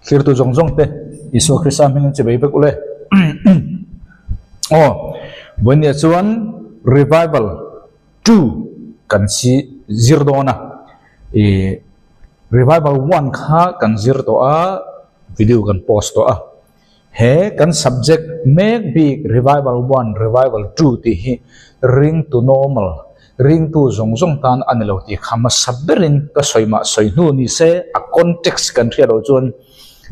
khir tu zong zong te Isu Christa mình chỉ bị bực ule vấn đề chuan revival 2 kan si zirdona revival 1 kha kan zir to a video kan post to a he kan subject make big revival 1 revival 2 ti hi ring to normal ring to zong zong tan anelo ti khama sabberin ka soima soinu ni se a context kan thia ro chuan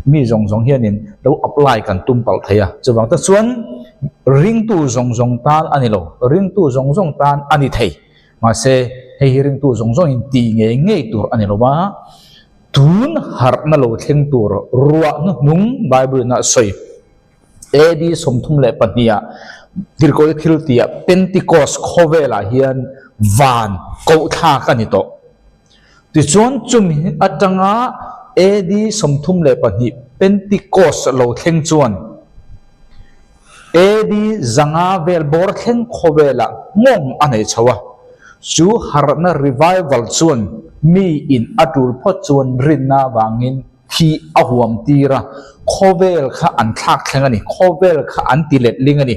mi zong zong hianin lo apply kan tumpal thaya chuwang ta chuan ring tu zong zong tan anilo ring tu zong zong tan ani thei ma se hei ring tu zong zong in ti nge nge tur anilo ba tun har na lo thleng tur ruwa nung bible na soi edi somthum le pania dirko thil tia pentecost khovela hian van ko tha kan to ti chuan chumi atanga edi somthum le pani pentecost lo thleng chuan edi zanga vel bor thleng khovela ngong anei chawa chu harna revival chuan mi in atul pho chuan rinna wangin thi ahuam tira khovel kha an thak thleng ani khovel kha an tilet ling ani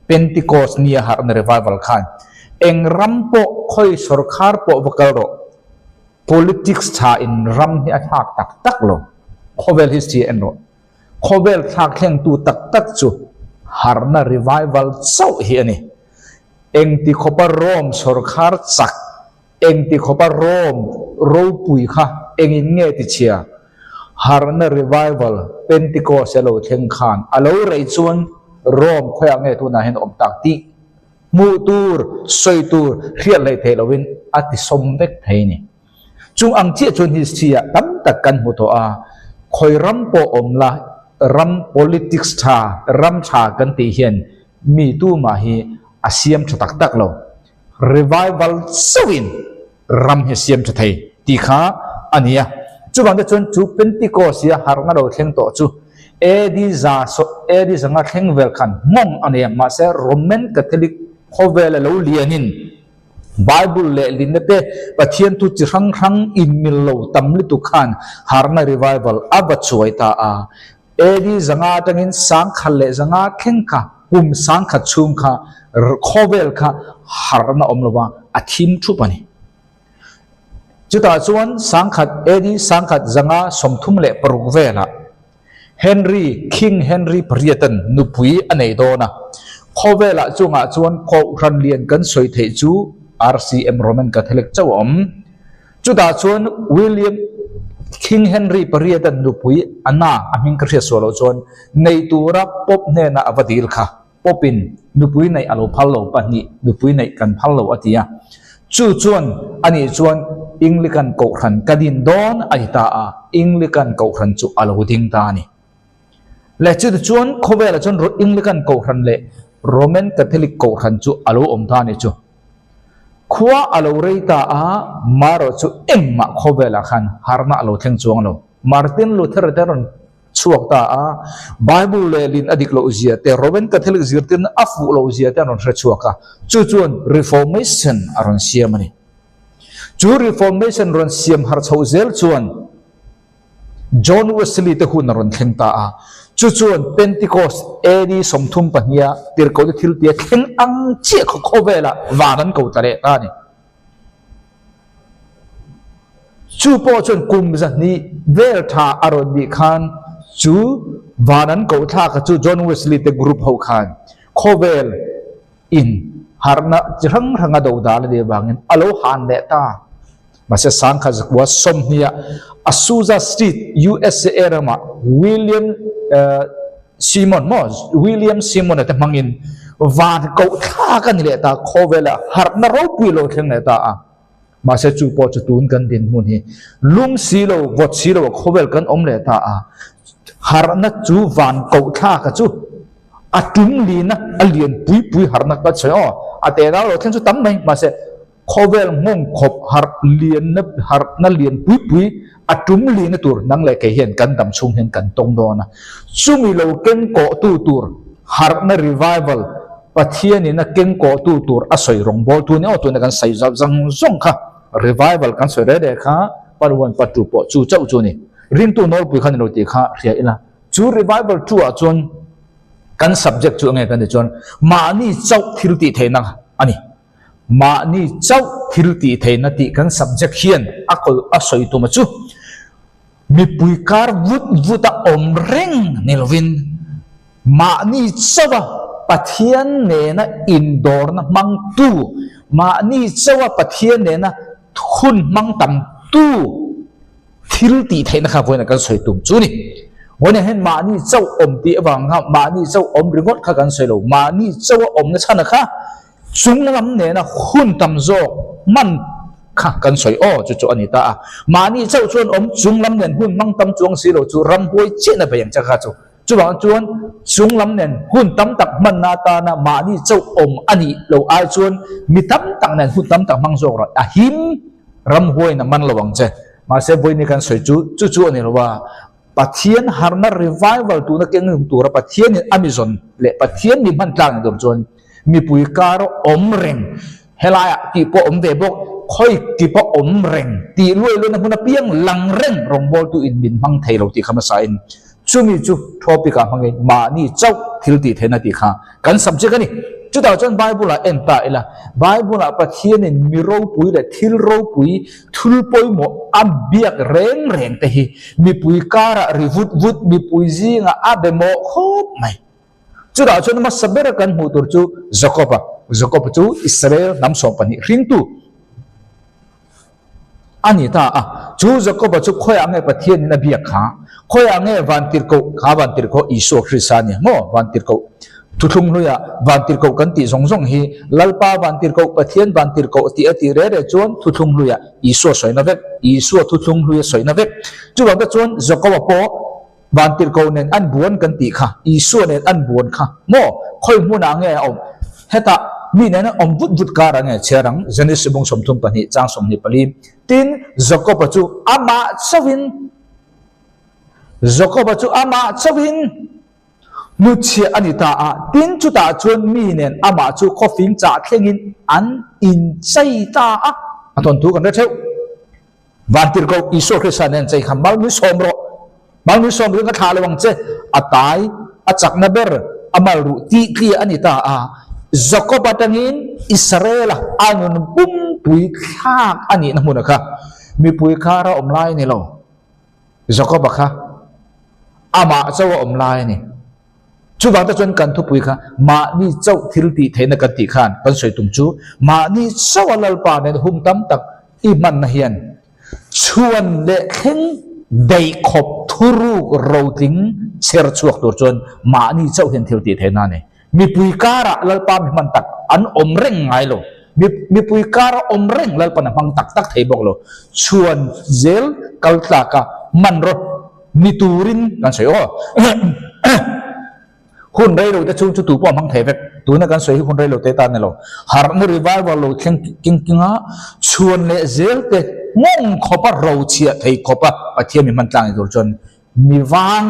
pentecost nia harna revival khan engrampo khoi sarkar po vakal ro politics tha in ram hi athak tak tak lo khovel history en ro khovel thak thleng tu tak tak chu harna revival chau hi ani engti khopa rom sarkar chak engti khopa rom ro pui kha engin nge ti chia harna revival pentecost lo thleng khan alo rei chuan rom khoya nge tu na hen om tak ti mu tur soi tur rial lai thelovin ati som vek theini chung ang chi chun history tam tak kan mu to a khoi ram po om la ram politics tha ram tha kan ti hian mi tu ma hi asiam tak tak lo revival sewin ram he siam tha thei ti kha ania chu bang de chun chu pentecost ya har nga lo thleng to chu edi za so edi zanga thleng vel khan mong ania ma se roman catholic khovel lo lianin bible le linate pathian tu chi rang rang in mil lo tam li tu khan harna revival aba chuaita a edi zanga tangin sang khale zanga khenka kum sang kha chung kha khovel kha harna omlowa athim thu pani chuta chuan sangkhat edi sangkhat zanga somthum le parukvela king henry pariatan nupui anei dona khovela chunga chuan ko ran lian kan soi thei chu rcm roman catholic chawom chuta chuan william king henry pariatan nupui ana aming kria solo chuan nei tura pop ne na avadil kha popin nupui nei alo phallo pani nupui nei kan phallo atia chu chuan ani chuan Anglican ko khan kadin don aita a Anglican ko khan chu alo ding ta ni le chu chuan khowela chuan Anglican ko khan le Roman Catholic ko khan chu alo om ta ni chu khwa alo reita a maro chu emma khowela khan harna alo thleng chuang lo Martin Luther teron chuak ta a Bible le lin adik lo zia te Roman Catholic zirtin afu lo zia te aron hre chuaka chu chuan reformation aron siamani chu reformation ron siam har chho zel chuan John Wesley te hun ron thleng ta a chu chuan Pentecost edi somthum pahnia tir ko thil tia thleng ang che kho khovela wanan ko tare ta ni chu po chuan kum za ni vel tha aron di khan chu wanan ko tha ka chu John Wesley te group ho khan khovel in harna rang ranga do dal de bangin alo han le ta masa sangkha zakwa somnia Azusa Street USA rama William Simon at mangin van ko tha kan le ta khovela harna ro puilo theng le ta a masa chu po chu tun kan din mun hi lung silo vot silo khovel kan om le ta a harna chu van ko tha ka chu atum lina alien pui harna ka chayo atena lo theng chu tam mai masa khovel ngong khop har na lien pui atum lina tur nang le ke hian kan dam chung hen kan tong dona sumi lo ken ko tu tur har na revival pathian in a ken ko tu tur asoi rong bol tu ne o tu na kan sai zang zong kha revival kan soi de kha parwan patu po chu chau chu ni ring tu nol pui khan no ti kha ria ila chu revival chu a chon kan subject chu nge kan chon ma ni chau thil ti theina ani ma ni chau thil ti theina ti kan subject hian akol asoi tu ma chu mi pui kar vut vuta om reng nilwin ma ni chawa pathian ne na indoor na mang tu ma ni chawa pathian ne na thun mang tam tu thil ti theina kha voina kan soi tum chu ni wone hen ma ni chau om ti awang ha ma ni chau om ringot kha kan soi lo ma ni chawa om na chana kha chung lam ne na hun tam zo man kha kan soi o chu chu ani ta ma ni chau chuan om chung lam nen hun mang tam chuang si lo chu ram hoi che na bayang cha kha chu chu bang chuan chung lam nen hun tam tak man na ta na ma ni chau om ani lo ai chuan mi tam tak nen hun tam tak mang zo ro a him ram hoi na man lawang che ma se boi ni kan soi chu chu chu ani lo wa pathian harna revival tu na keng tu ra pathian in amazon le pathian ni man tlang dor chuan mi pui karo om reng helaya ki po om ve bok khoi ki po om reng ti loi lo na huna piang lang reng rong bol tu in bin mang thei lo ti khama sa in chumi chu topic a mangai ma ni chau thil ti thena ti kha kan subject ani chu da chon bible a en ta ila bible a pathian in mi ro pui le thil ro pui thul poi mo abiak reng reng te hi mi pui kara rivut vut mi pui zinga abemo khop mai chu da chon ma saber kan hu tur chu jacob chu israel nam som pani ring tu ani ta chu jacob chu khoi ange pathian na biak kha khoi ange van tir ko isu christian mo van tir ko thuthung luya van tir ko kan ti zong zong hi lalpa van tir ko pathian van tir ko ti ati re re chon thuthung luya isu soina vek isu thuthung luya soina vek chu ba chon jacob po van tir ko nen an buon kan ti kha isu nen an buon kha mo khoi mu na nge om heta mi nen om vut vut kar ange cherang janis bong som thum pani chang som ni pali tin jacob chu ama chawin nu chia anita a tin chu ta chuan mi nen ama chu coffee cha thlengin an in chai ta a aton tu kan re theu van tir ko iso christian nen chai khamal mi som ro ka tha lawang che atai achak na ber amal ru ti ki anita a jacob atangin israel anun pum pui khak ani na mun kha mi pui khara omlai ni lo jacob kha ama chawa omlai ni chu bang ta chon kan thu pui kha ma ni chau thil ti theina kan ti khan kan soi tum chu ma ni chawa lal pa ne hum tam tak i man na hian chuan le kheng dei khop thuru ro ting cher chuak tur chon ma ni chau hian thil ti theina ne mi pui kara lal pa mi man tak an om reng ngai lo mi pui kara om reng lal pa na mang tak tak thei bok lo chuan zel kalta ka man ro ni turin kan soi o hun rei lo ta chu chu tu pom hang thei vek tu na kan soi hun rei lo te ta ne lo har na revival lo king chuan le zel te ngong khopa ro chia thei khopa pathiam mi man tlang dor chon mi wang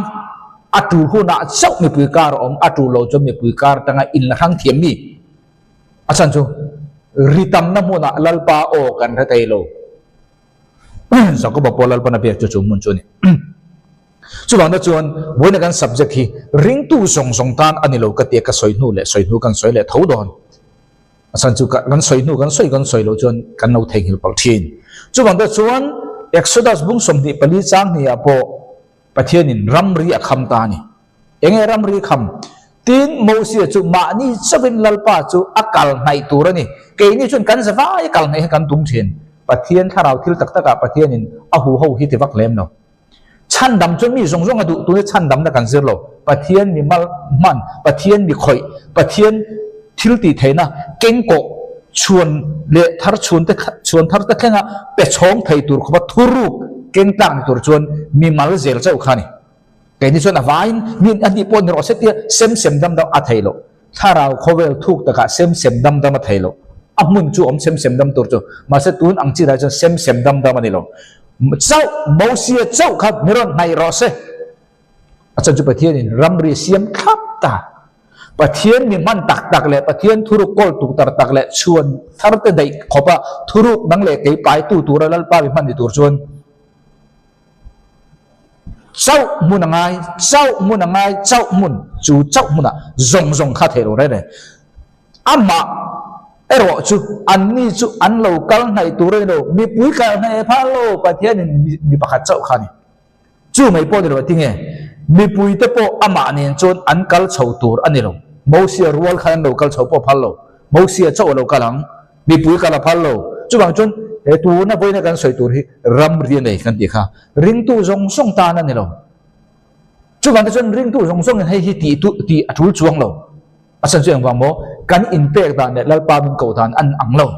atu huna chau mi pui kar om atu lo chom mi pui kar tanga in la hang thiam mi achan chu ritam na muna lalpa o kan ra tai lo so ko ba polal pa na pe chu mun chu ni chu bang da chuan voina kan subject hi ring tu song song tan ani lo ka te ka soi nu kan soi le tho don asan chu kan soi lo chuan kan no theng hil pal thin chu bang da chuan exodus bung som ni pali chang ni apo pathian in ramri akham ta ni enge ramri kham tin moses chu ma ni chavin lalpa chu akal nai turani ke ni chun kan zawa akal nai kan tum thin pathian tharau thil tak taka pathian in ahu ho hi te vak lem no chan dam chun mi zong zong adu tu chan dam na kan zir lo pathian mi mal man pathian mi khoi pathian thil ti theina keng ko chuan le thar chuan thar ta khenga pe chong thei tur khoba thuru keng tang tur chuan mi mal zel chau khani ke ni chuan avain min ani pon ro setia sem dam dam a thei lo tharau khovel thuk taka sem dam dam a thei lo amun chu om sem dam tur chu ma se tun ang chi ra chu sem dam dam ani lo chau mosia chau khat miron nai ro se acha chu pathian in ramri siam khap ta pathian mi man tak le pathian thuru kol tu tar tak le chuan thar te dai khopa thuru nang le ke pai tu tur lal pa mi man ni tur chuan cháu muốn ngay cháu muốn chú cháu muốn à rong khát thế rồi đấy ama ero chú anh ni chú anh lâu cal này tu rồi đâu mi bui cal này phá lâu bắt thiên mi bắt cháu khani chú mấy po rồi tiếng nghe mi bui te po ama nên chôn anh cal cháu tu anh lâu mau xia rual khan lâu cal cháu po phá lâu mau xia cháu lâu cal hang mi bui cal phá lâu chú bằng chôn tu na bui na kan soi tu hi ram rian này kan ti kha ring tu rong song ta na ni lâu chú bằng chôn ring tu rong song hay hi ti atul chuang lâu asan chuyện vàng mô kan impact đàn này lalpa min cầu đàn ăn ăn lâu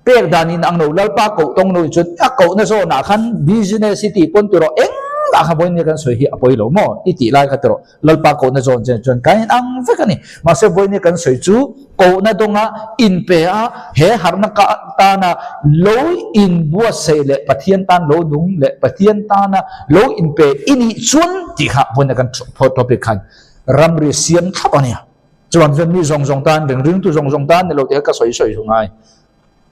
pek đàn in ăn lâu lalpa cầu tông lâu chút cầu na so na khan business city pon tu ro eng na kha boin ni kan soi hi apoi lo mo iti lai kha tu lalpa cầu na zon kan ang ve kan ni ma se boin ni kan soi chu cầu na donga in pe a he har na ka ta na lo in bua se le pathian tan lo nung le pathian ta na lo in pe ini chun ti kha boin na kan topic khan ramri siam thap ania chuan ven mi zong tan ring tu zong tan ne lo te ka soi sungai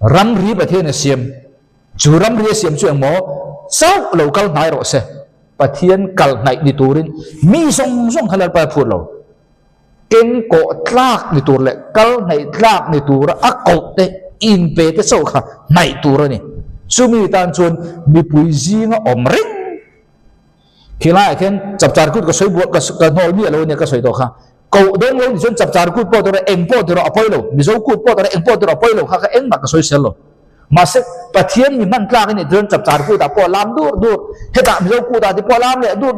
ram ri pathian ne siam chu ram ri siam chu mo sau local nai ro se pathian kal nai ni turin mi zong halal pa phur lo ken ko tlak ni tur le kal nai tlak ni tur a ko te in pe te so kha nai tur ni chu mi tan chuan mi pui zinga om ring khilai khen chap char kut ka soi buat ka nol mi lo ne ka soi to kha cậu đông lâu thì chập chạp cút po tôi em po tôi apoi lo mi zo cút po tôi em po tôi apoi lo khá em mặc soi sel lo mà sẽ bắt thiên mi man kla cái này đơn chập chạp cút po lam dur hết tạm mi zo cút thì po lam lệ dur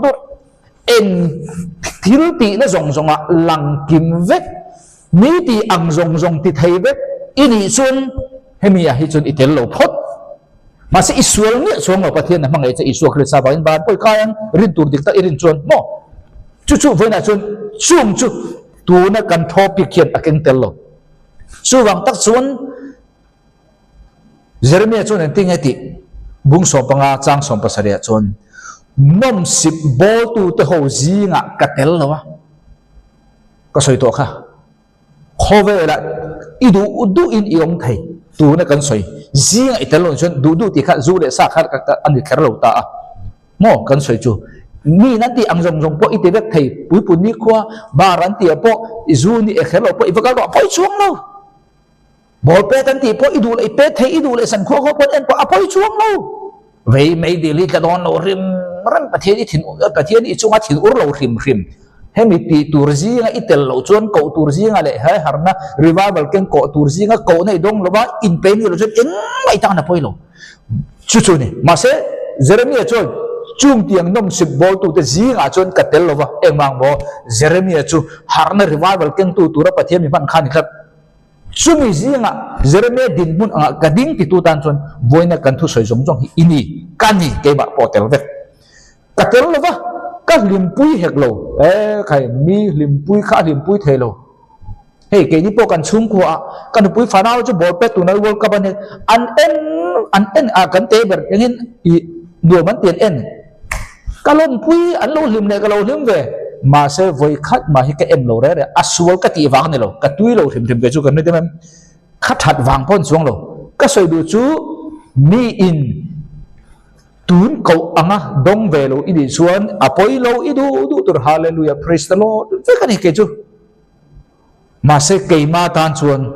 em thiếu tị nó rong à lăng kim vết mi tị ăn rong thì thấy vết ini xuân hay mi à hay xuân itel lo phốt mà sẽ isual nghĩa xuống ở bắt thiên là mang ấy sẽ isual khởi sa vào ban poi kai rin tur dik ta irin chuan mo chú với là chung tu na kan topic hiện aking tello chú vang tak chuan Jeremia chuan an ting ati bung som panga chang som pasaria chuan nom sip bol tu te ho zinga ka tel lo wa ka soi to kha khove la idu in iong thai tu na kan soi zinga itel lo chuan du ti kha zu le sa kha ka an kher lo ta mo kan soi chu mi nanti ang zong po itibek thei pui pun ni khwa baran ti po izu ni e khelo po ivakal ro poi chuang lo bol pe tan ti po idul e pe thei idul e san kho po en po apoi chuang lo vei mai dili ka don lo rim ran pathian I thin pathian I chunga thin ur lo rim hemi ti turzi nga itel lo chuan ko turzi nga le hai harna revival ken ko turzi nga ko nei dong lo ba in pe ni lo chuan en mai ta na poi lo chu ni ma se Jeremia chuan chung tiang nom sip bol tu te zinga chon katel lova emang bo Jeremia chu harna revival ken tu tura pathian mi ban khan khat chumi zinga Jeremia din mun anga kading ti tu tan chon voina kan thu soi jong ini kani ke ba potel vet katel lova ka limpui hek lo khai mi limpui kha limpui thelo hey ke ni po kan chung kwa kan pui fanao chu bol pe tu na world cup an en a kan te ber ngin nhiều món tiền en cái lon pui anh lâu lim này cái lâu lim về mà sẽ với khách mà cái em lâu đấy asual cái tỷ vàng này lâu cái túi lâu thìm cái chú cần đấy em khách hạt vàng pon xuống lâu cái sợi đồ chú mi in tuôn cầu anga dong về lâu đi xuống apoi lâu idu tur hallelujah praise the Lord vậy cái này cái chú mà sẽ cây ma tan xuống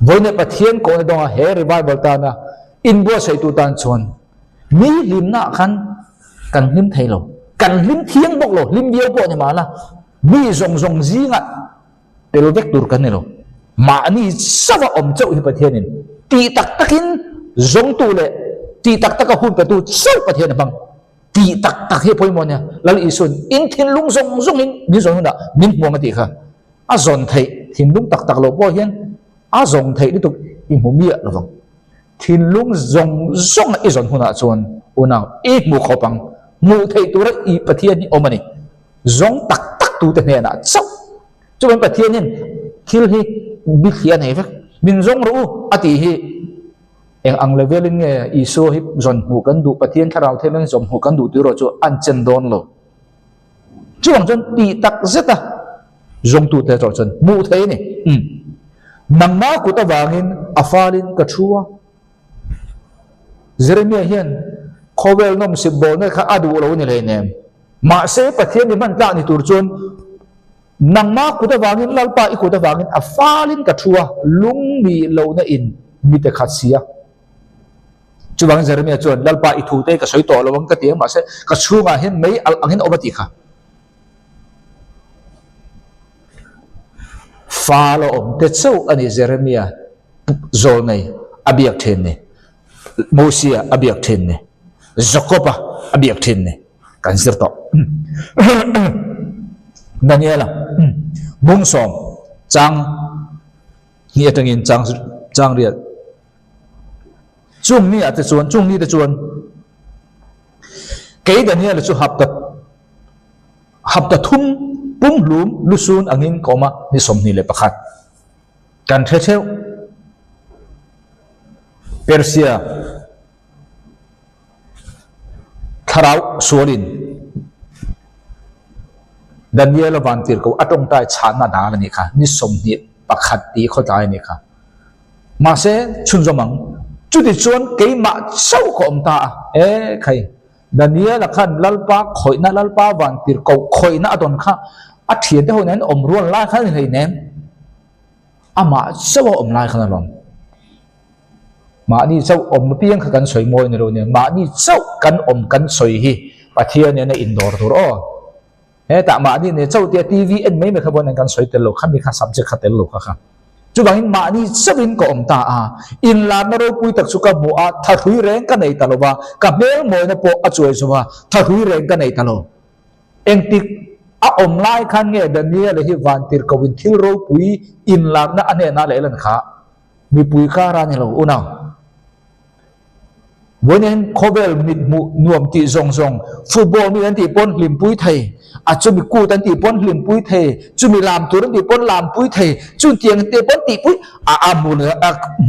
với này bắt thiên có dong he revival tan na in bua sợi tu tan xuống mi lim na khan kan lim thei lo kan lim thiang bok lo lim biao po ni ma la mi zong zinga tel vector kan ni lo ma ni sawa om chau hi pathian in ti tak takin zong tu le ti tak tak hun pa tu chau pathian bang ti tak hi poi mo nya lal isun in thin lung zong in ni zong na min mo ma ti kha a zon thei thin lung tak lo po hian a zong thei ni tu i mu mi lo bang thin lung zong i zon huna chuan unang i mu khopang mu thei tu ra i pathian ni omani zong tak tu te ne na chau chuan pathian in thil hi bi khian he vek min zong ru ati hi ang levelin nge iso hi zon mu kan du pathian tharau thelen zom hu kan du ti ro chu an chen don lo chuang chon ti tak zeta zong tu te ro chon mu thei ni nang ma ku ta wangin afalin ka thua Jeremia hian โคเวลนมสิบบอลนี่ข้าอดูเราเนี่ยเลยเนี่ยมาเสพประเทศนี่มันกล้านี่ตัวจนนังมาคุตะวางินลัลปาอีคุตะวางินอัฟาลินกระชัวลุงมีเราเนี่ยอินมีแต่ขัดเสียจุบังเจริญจวนลัลปาอีทูเตก็สวยต่อเราวังกระเตียงมาเสกระชัวมาเห็นไม่อังเห็นอบติค่ะฟ้าเราอมเด็ดสู้อันนี้เจริญโจลในอเบียกเทนเนี่ยโมเสียอเบียกเทนเนี่ยJacob abiak tin ne kan sir to Daniela bung som chang ni atangin chang riat chung ni ate chuan chung ni te chuan ke Daniela chu hapta thum pum lum lusun angin koma ni som ni le pakhat kan thetheu Persia Tharau sualin Daniel vantir ko atong tai chana da ni kha ni som ni pakhat ti kho tai ni kha ma se chun zomang chu ti chuan ke ma sau ko om ta khai Daniel khan lalpa khoina lalpa vantir ko khoina adon kha a thian te honen om ruan la kha ni nem ama saw om lai khan lomมานี่เจ้าอมเพียงกันสวยมวยในโรงเนี่ยมานี่เจ้ากันอมกันสวยฮีประเทศเนี่ยในอินโดร์ตัวแต่มานี่เนี่ยเจ้าเตียทีวีเอ็นไม่ขบวนกันสวยเตลกข้ามีข้าสับเจข้าเตลกค่ะจุบังมานี่เจ้าอินก็อมตาอินลานเราปุยตักสุกมัวถ้าหุยแรงกันในตลบกับเมื่อมวยเนี่ยพออจวยสุวาถ้าหุยแรงกันในตลบเองติอมไล่ขันเงี้ยเดนเนี่ยเลยที่วันติรกวินทิลเราปุยอินลานนั่นอันเนี่ยน่าเลยลันขามีปุยการานี่เราอุณาวันนี้โคเวลมีนวมตีซงฟุตบอลมีอันตีปนลิมปุยไทยอาจจะมีกูตันตีปนลิมปุยไทยจะมีลามตัวนั้นตีปนลามปุยไทยจุนเตียงตีปนตีปุยมุน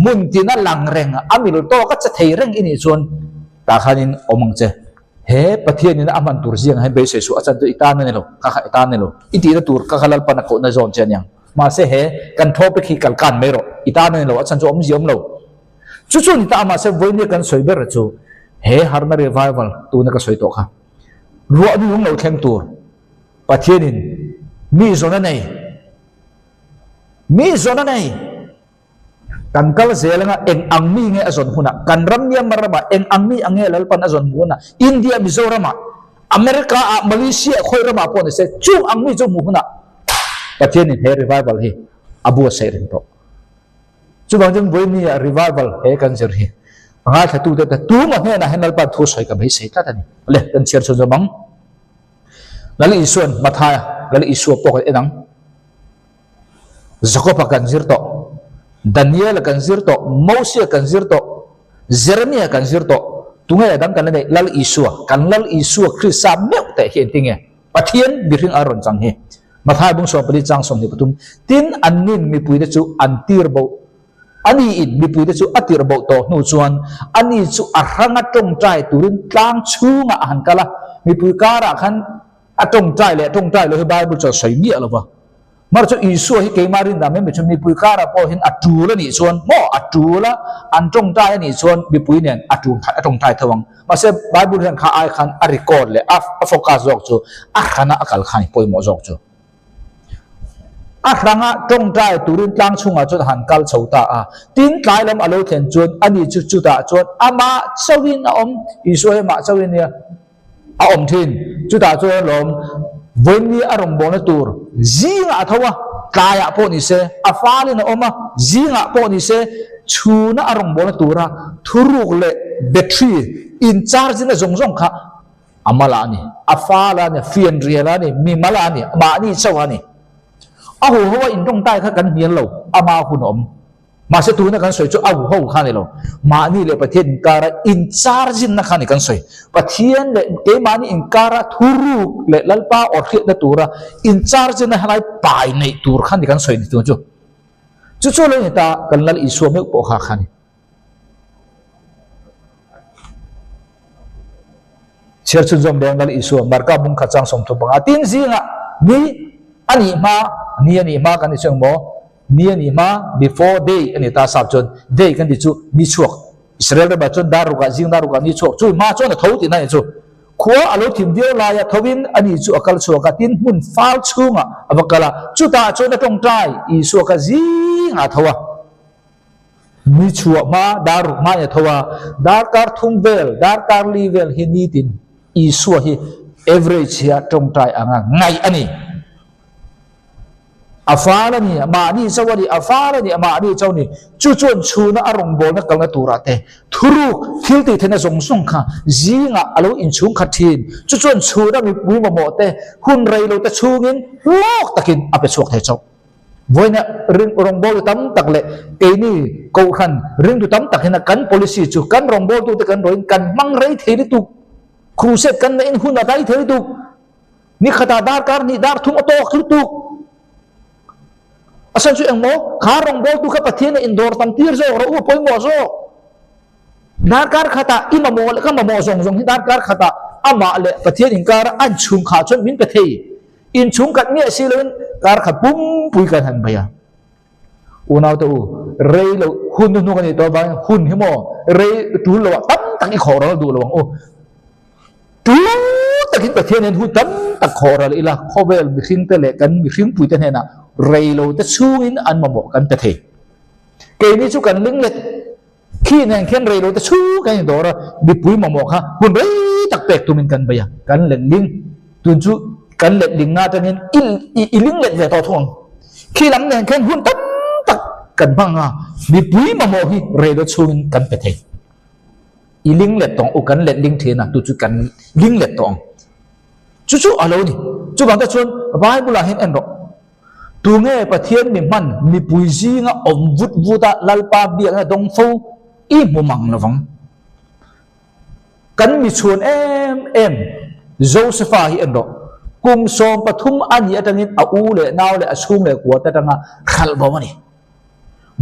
มุนตีนั่นหลังแรงมีลูกโตก็จะเทเร่งอินี่ส่วนตาขานินอมังเจเฮ้ประเทศนี้นะมันตัวเสียงให้เบสสุอาจารย์ตัวอีตาเนี่ยหรอข้าอีตาเนี่ยหรออีตีนั่นตัวข้าขลัลปนักโอนในโซนเชียงยังมาเสเฮกันทบไปขี้กันกันไม่หรออีตาเนี่ยหรออาจารย์จะอมเสียมหรอจู่ๆนี่ตามาเสวันนี้กันสวยเบอร์จู่เฮ้ฮาร์นารีไววัลตัวนี้ก็สวยตัวค่ะรัวนี่เราแข่งตัวประเทศนี้มีโซนไหนมีโซนไหนกันกัลเซลงะเอ็งอังมีเงี้ยอซอนหุ่นกันรัมเนียมาระบะเอ็งอังมีอังเงี้ยแล้วปันอซอนหุ่นอินเดียมิโซรามาอเมริกามาเลเซียคอยระบะปนเสจูอังมีจูหุ่นประเทศนี้เฮ้รีไววัลเฮอบัวเซรินโตจู่บางจังวันนี้รีไววัลเฮกันเซริง่ายแค่ตัวแต่ตัวมันเนี่ยนะเห็นเราปัดทุสอยกับไม่เสียท่านี้เลยกันเชียร์ชนจะบังแล้วอีส่วนมาทายแล้วอีส่วนปกตินังจักรพรรดิกันซิร์โตดานิเอลกันซิร์โตโมเสสกันซิร์โตเจเรมียกันซิร์โตตรงนี้ดังกันเลยแล้วอีส่วนกันแล้วอีส่วนคริสต์เมื่อแต่เห็นที่ไงประเทศบิริงอารอนจังเฮมาทายบุ้งส่วนปริจังสมนิปตุมตินอันนี้มีปุยเดจูอันตีร์โบอันนี้อินมีปุยเดจูอัติระบบโตนู่ชวนอันนี้จูอารังอัตรงใจตุรินกลางชูงอาหันกะละมีปุยการะขันอัตรงใจเลยอัตรงใจเลยบาบุจะใส่เงี้ยหรอวะมาจะอิสุให้เกมารินดาไม่เป็นมีปุยการะพอเห็นอัจูละนี่ชวนโมอัจูละอันตรงใจนี่ชวนมีปุยเนี่ยอัตรงใจทวังมาเสบาบุเห็นข้าไอขันอาริกอร์เลยอัฟโฟกัสจอกจูอาขันอักลขันปอยโมจอกจูอาครั้งตรงใจตุรินตั้งช่วงจุดหันกัลชาวตาทิ้งกายลมอโลเทนจวนอันนี้จุดจวนอามาเจ้าวินอมอิสวยมาเจ้าวินเนี่ยอมทิ้งจุดจวนลมวันนี้อารมณ์บนตัวจีงอาทว่ากายพอนิเสอาฟ้าลินอมจีงพอนิเสชูน่าอารมณ์บนตัวทุรุกเล่แบตเตอรี่อินชาร์จเนี่ยจงค่ะอามาลานี่อาฟ้าลานี่ฟินเรียลานี่มีมาลานี่มานี่เจ้านี่อาหูเขาว่าอินตรงใต้เขากันเนียนเราอามาคุณอมมาเสตุนักกันสวยจุอาหูเขาข้านี่เรามานี่เลยประเทศอินการะอินชาร์จินนักขันกันสวยประเทศเลยเกมานี่อินการะทุรุกเลยลัลปาอดเขียนตัวระอินชาร์จินนักขันไปในตัวขันกันสวยนี่ตัวจู่เลยนี่ตากันลัลอิสวามิอุปหาขันเชื่อชุนจอมแดงลัลอิสวามบาร์กาบุงขัดจังสมทบงาตินซิงะนี่อันนี้มานี่นี่มากันที่เชิงโมนี่นี่มา before day อันนี้ตาสับจน day กันที่จู่มีช่วง อิสราเอลแบบจนดารุกะจิงดารุกะนี่ชั่วจุยมาจนเขาตีนั่นจู่ขัวอารมณ์ถิ่มเดียวลายทวินอันนี้จู่อักลชัวกตินมุนฟ้าชุ่งอ่ะอักลาจุตาจนตรงใจอีสัวกจิงอ่ะทว่ามีชัวมาดารุมาเนี่ยทว่าดาร์การทุ่งเวลดาร์การลีเวลเฮนีตินอีสัวเฮเอเวอเรจเฮียตรงใจอ่างไงอันนี้อาฟ้าแล้วนี่มานี่เจ้าวันนี้อาฟ้าแล้วนี่มานี่เจ้านี่จู่จวนชูนะอารมณ์บอลนักกัลตัวรัตเตทุรุทิลติเทนสงสงค่ะจีงะอารมณ์อินชุงขัดทินจู่จวนชูนะมีปุยมาโมเตหุ่นไรเราแต่ชูเงินโลกตะกินอาเปสวกเทเจ้าวันนี้เรื่องรองบอลตั้มตักเละเอนี่กูขันเรื่องตั้มตักเห็นกัน policy จู่กันรองบอลตัวตะกันรอยกันมังไรเทลิตุครูเซตกันในอินหุ่นอะไรเทลิตุนี่ขตาดาร์การนี่ดาร์ทุ่งอโต้คือตุอาศัยช่วยเองโม่ขารองบอลตัวขับประเทศในอินโดร์ตั้มตีร์โซ่เราอุ้ยปอยหมอโซ่ดาร์การขตาอิมาโมและก็มาโมส่งที่ดาร์การขตาอามาเลประเทศอินการอันชุงขาชนมินประเทศอินชุงกัดเนี่ยสิเลนการขับปุ้มปุยกันหันไปอ่ะอุณาตัวเรย์เราหุ่นนู่นกันนี่ตัวบ้านหุ่นหิมอเรย์ดูเราตั้มตั้งอีขอเราดูเราโอ้ดูตะกินประเทศนี้หุ่นตั้มตะขอเราอีละข้อเวลบิคิงเตะเล็กันบิคิงปุยเตะเนี่ยนะเรย์เราจะชูอินอันมาบอกกันประเทศเกณฑ์นี้ชูกันลิงเล็กขี้เนี่ยแค่เรย์เราจะชูกันอย่างตัวเราบิปุยมาบอกฮะหุ่นเรย์ตักเป็กตัวมันกันไปอ่ะกันเล่นลิงตุนชูกันเล็ดลิงนาจะเงินอิลิงเล็ดใหญ่ต่อทวงขี้ลำเนี่ยแค่หุ่นตั้มตักกันบ้างอ่ะบิปุยมาบอกให้เรย์เราชูอินกันประเทศอิลิงเล็ดตองอุกันเล็ดลิงเทน่ะตุนชูกันลิงเล็ดตองจู่ๆอะไรนี่จู่บางทีชวนบายบุลาเห็นเอ็นหรอตัวเงี้ยประเทศมีมันมีปุยซีงะอมวุดวุดะลัลปาเบียงะดงฟูอีมุมังนะฟังกันมีชวนเอ็มโจเซฟาเห็นหรอกุมสมปฐุมอันนี้อาจารย์อาอูเลยนาวเลยอาชุงเลยกัวแต่ตั้งขัลบ่าวนี่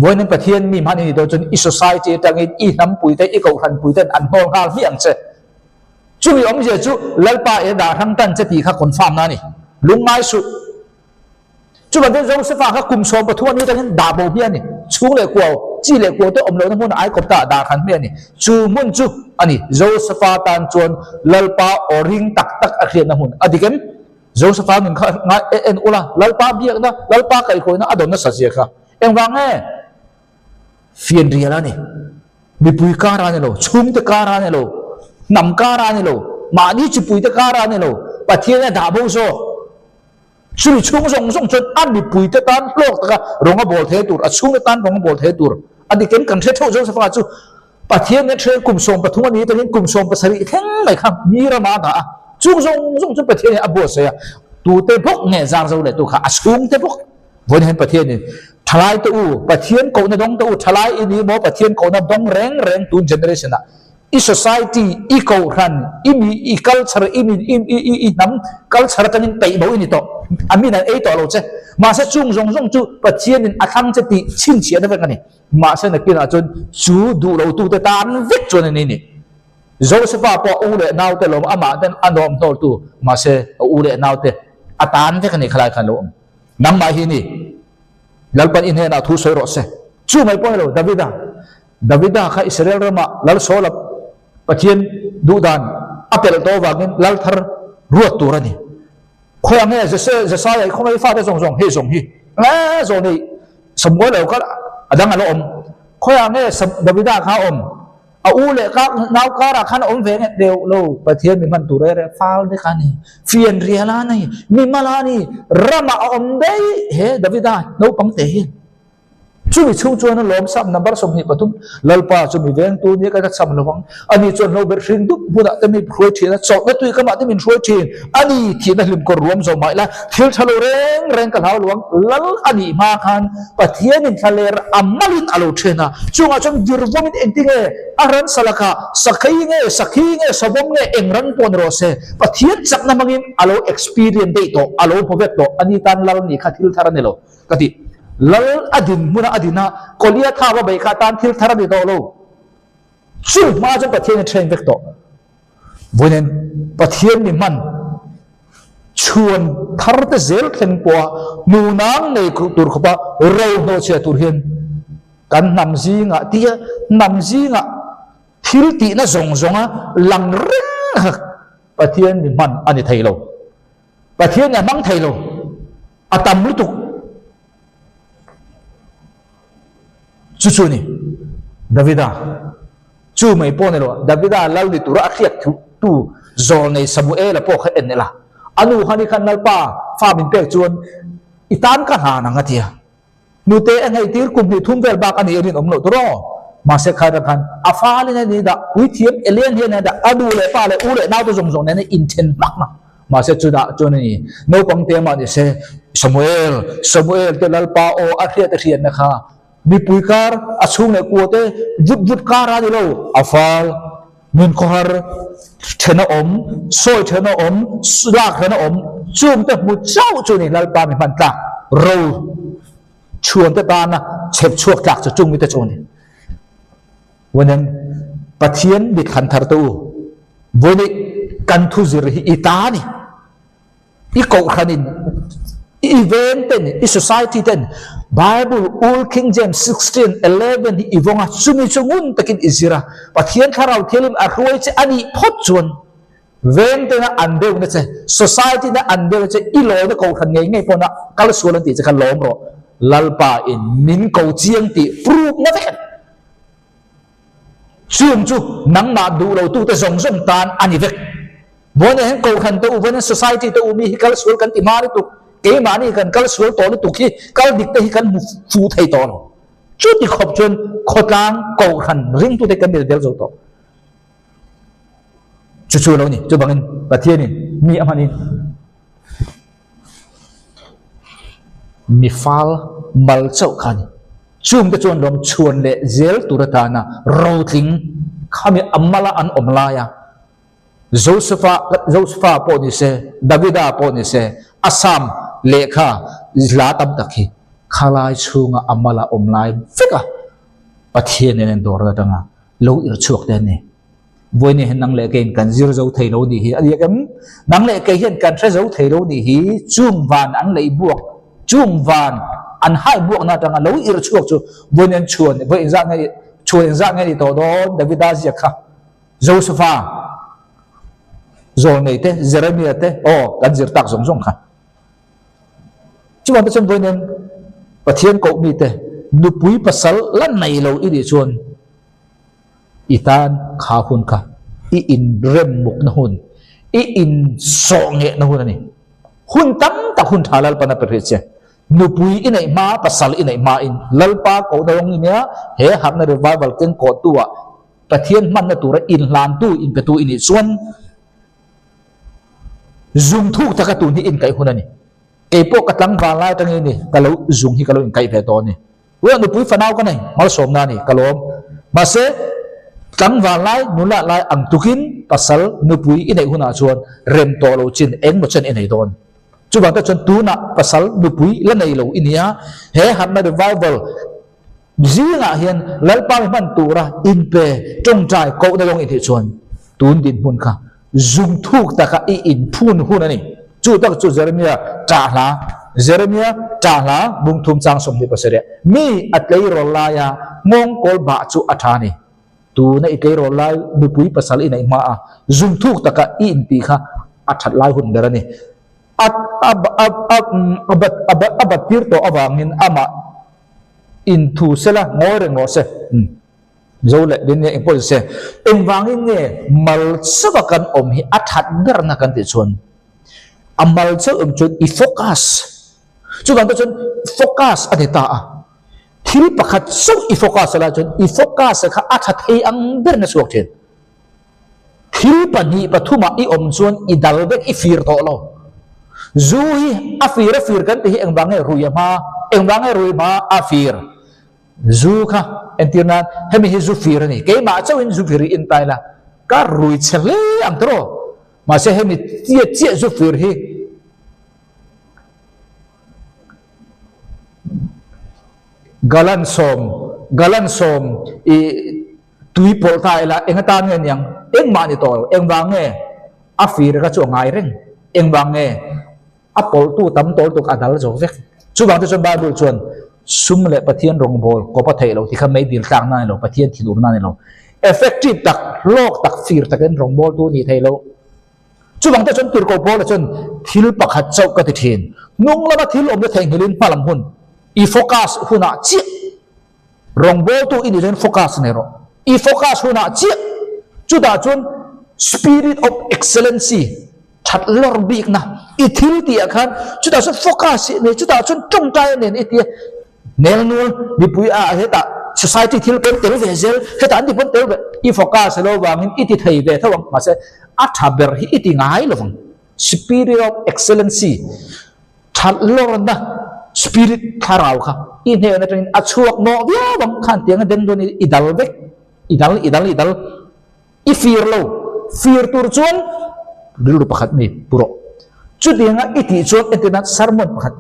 วันนี้ประเทศมีมันนี่โดยจนอีโซไซตี้ตั้งอีน้ำปุยแต่อีเกาหันปุยแต่อันโง่ข้าวที่อังเสจู่ยอมเสียจู่ลัลปาเอดาทั้งตันจะตีข้าคนฟาร์มนั่นนี่ลุงไม้สุดจู่บันเทิงโจเซฟาข้ากุมสมปฐุมอันนี้ตั้งดาบเบียนี่ชุงเลยกัวจีเลยกัวตัวอมเลวทั้งหมดไอ้กบตาดาขันเบียนี่จู่มุ่งจู่อันนี้โจเซฟาตันจวนลัลปาอริงตักอักเรียนนะหุ่นอดีกันโจเซฟาหนึ่งข้าเอ็นอุลาลัลปาเบียนะลัลปาไก่คนนะอดอนนะสัจเสียข้าเอ็งวางเฟียนเรียแล้วนี่มีปุยการาเนี่ยโลชุมตะการาเนี่ยโลนำการาเนี่ยโลมานี่จิปุยตะการาเนี่ยโลประเทศเนี่ยด่าบุโซชุมส่งจนอันมีปุยตะตันโลกตะการรองบอลเทตุร์ชุมตะตันรองบอลเทตุร์อันนี้เก่งกันเทโชโจเซฟาจูประเทศเนี่ยเทกลุ่มส่งปฐุมวันนี้ตอนนี้กลุ่มส่งภาษาอีกแค่ไหนครับมีระมาดาส่งจนประเทศเนี่ยอับเสียตัวเตพกเนี่ยจางเจ้าเลยตัวข้าชุมเตพกวันนี้ประเทศเนี่ยทลายตัวประเทศเขาเนี่ยดงตัวทลายอินี่มอประเทศเขาเนี่ยดงแรงตุนเจเนอเรชันน่ะอี society อีเขาขันอี culture อีน้ำ culture กันยังเตะบ่อินี่ต่ออันนี้นั่นต่อเราเจ้มาเสจุงจูประเทศนี่อาคังจะตีชินเชียได้เป็นกันนี่มาเสเนี่ยกินอาจนจูดูเราตัวแต่ตานวิจวนนี่โจเซฟาพออูเล่นาวเตลมอามาเดนอันดอมโตตัวมาเสอูเล่นาวเตอาตานวิกันนี่คลายกันลมนังมาฮินี่ลัลปันอินเฮน่าทูสวยรสเซจู่ไม่พอแล้วดาวิดาข้าอิสราเอลมาลัลโซลับประเทศดูดานอัปเปลโตวากินลัลทาร์รัวตัวนี่คอยเนี่ยจะใส่เขาไม่ฟ้าได้ส่งฮีส่งนี่สมมติเราก็ดังอะไรคอยเนี่ยดาวิดาข้าเอาอูเล่ก็นาวการะขันเวงเดียวโลประเทศมีมันตัวเร่ฟาวได้กันนี่ฟียนเรียลานี่มีมาลานี่รามาได้เฮ้ดาวิดาโนปังเตหินช่วยช่วยนั่นล้อมซ้ำนับบัรสมนิปตุมลัลปาช่วยเวงตัวนี้ก็จะซ้ำระวังอันนี้จนเราเบรฟิงดุบุตรจะมีช่วยทีนะสอบนั่นตัวก็มาที่มีช่วยทีอันนี้ที่นั่นลืมกรวมสมัยละทิลทะเลแรงกันหาหลวงลัลอันนี้มาคันประเทศนินทะเลอัมมาลินอโลเชนะช่วงอาจจะยืร์วมินเองที่เงอารันสลักะสักขี้เงสบงเงเองรันปนโรเซประเทศจักรนามังอโล experience ได้ตัวอโลพบตัวอันนี้ตันลัลนี่ข้าทิลทารันเนโลกติลัลอดินมุนาอดินะกอลียท่าว่าใบขาตันทิลทารันเนโตโลช่วยมาจนประเทศเทรนเวกตัววันนี้ประเทศนี้มันชวนทาร์ตเซลเทนปัวนูนังในกรุตุรขบะเราโนเชียตุรเฮนกันนำซีงะที่นำซีงะ thil ti na zong zonga lang reng pathian ni man ani thailo pathian na mang thailo atam lu tuk chu ni Davida chu mai po ne lo Davida lau ni tura akhiat tu zol nei Samuel po kha en la anu hani khan nal pa fa min pe chuan itan ka ha na ngatia nute angai tir kum ni thum vel bak ani erin omlo tro ma se kha da khan afali ne ni da pui thiam alien he ne da adu le pa le u le naw to zong zong ne inten mak na ma se chu da chu ni no pang te ma ni se Samuel te lal pa o akhiat a rian na kha mi pui kar achung ne ko te vut kar ani lo afal min khar thena om soi thena om sulak thena om chung te mu chau chu ni lal pa mi man ta ro chuan te ta na chep chuak tak chu chung mi te chu ni wanan pathian bi khan thar tu voni kan thu zir hi itani i ko khanin event ten i society ten Bible Old King James 16:11 ivonga sumi chungun takin izira pathian kharau thelim a ruai che ani phot chuan ven te na andeu na che society na andeu che i lo na ko khan ngei ngei pona kal suan ti che khan lom ro lalpa in min ko chiang ti proof na ven chiang chu nang na du lo tu te zong zong tan ani vek bon hen ko khan to ven society to mi kal suan kan ti mari tu ke mani kan kal sual to ni tukhi kal dik te hi kan fu thei to chu ti khop chun khotlang ko khan ring tu te kan del zo to chu lo ni chu bangin pathian ni mi amani mi fal mal chau khan chum te chon lom chuan le zel turata na ro thing khami amala an omla ya Josepha po ni se Davida po ni se Asam lekha la tam takhi khalai chunga amala omlai fika pathian nen dor da tanga lo ir chuak den ni voini hen nang le ken kan zir zo thei lo ni hi ali kam nang le ke hian kan thre zo thei lo ni hi chung van an lei buak chung van an hai buak na tanga lo ir chuak chu voinen chuan voi za ngai chuan za ngai to don Davida zia kha Josepha zol nei te Jeremiah te kan zir tak zong zong kha chuan chân với nên pathian ko mi te nu pui pasal lan nei lo i di chuan itan kha hun ka i in rem muk na hun i in so nge na hun ani hun tam ta hun thalal pana pe che nu pui i nei ma pasal i nei ma in lalpa ko dong ni nia he hak na revival ken ko tua pathian man na tura in lan tu in pe tu in chuan zoom thu ta ka tu ni in kai hun ani cái bộ cái tăng vàng lại tăng ini kalau dùng hi kalau ingkai về to ni, vậy nó bui fanau cái này mal som na ni kalau masa tăng vàng lại nula lại ang tukin pasal nó bui ini huna chuan rem to lo chin eng mo chen ini don, chu bang ta chuan tu na pasal nó bui lan nei lo inia he han na revival zinga hian lalpa man tura in pe trong trai ko da long ini chuan tun din mun kha dùng thuốc ta ka in phun hun ani chu tak chu Jeremiah trả lá bung thum chang som ni pasere mi atlei rolla ya ngong kol ba chu athani tu na itlei rolla bu pui pasal ina ma a zum thuk taka in pi kha athat lai hun berani abat tir to awangin ama in thu sela ngore ngo se zo le din ne impol se engwangin nge mal sabakan om hi athat dar na kan ti chon amal cha chun I focus chu ban chun focus ani ta a thil pakhat so I focus la chun I focus kha atha thei ang ber na suak chen thil pani pathuma I om chuan I dal bek I fir to lo zu hi a fir kan ti eng bange ruima a fir zu kha entirna hemi hi zu fir ni ke ma chawin zu fir in tai la ka rui chele ang tro mà sẽ hay mình chia giúp việc hi galan som I tui pol thai la eng ta nge nyang eng ma ni to eng wang nge a fir ka chu ngai reng eng wang nge a pol tu tam tol tu adal zo vek chu bang te chon Bible chuan sum le pathian rong bol ko pa thei lo ti kha mai dil tang na lo pathian thilur na lo effective tak lok tak fir taken rong bol tu ni thelo chu bang ta chon tur ko bol chon thil pakhat chau ka ti thin nung lama thil om le theng hilin palam hun I focus huna chi rong bol tu in jen focus ne ro I focus huna chi chu da chon spirit of excellency that lor big na I thil ti akhan chu da chon focus ne chu da chon trong tai ne I ti nel nul bi pui a heta society thil pen tel ve zel heta andi pon tel I focus lo wangin iti thei ve thawang ma se athaber hi iti ngai lovang spirit of excellency that lor na spirit tharau kha in he na trin achuak no bia bam khan tiang den don idal vek idal I fear tur chuan rilu pakhat mi puro chu dinga iti chuan etina sermon pakhat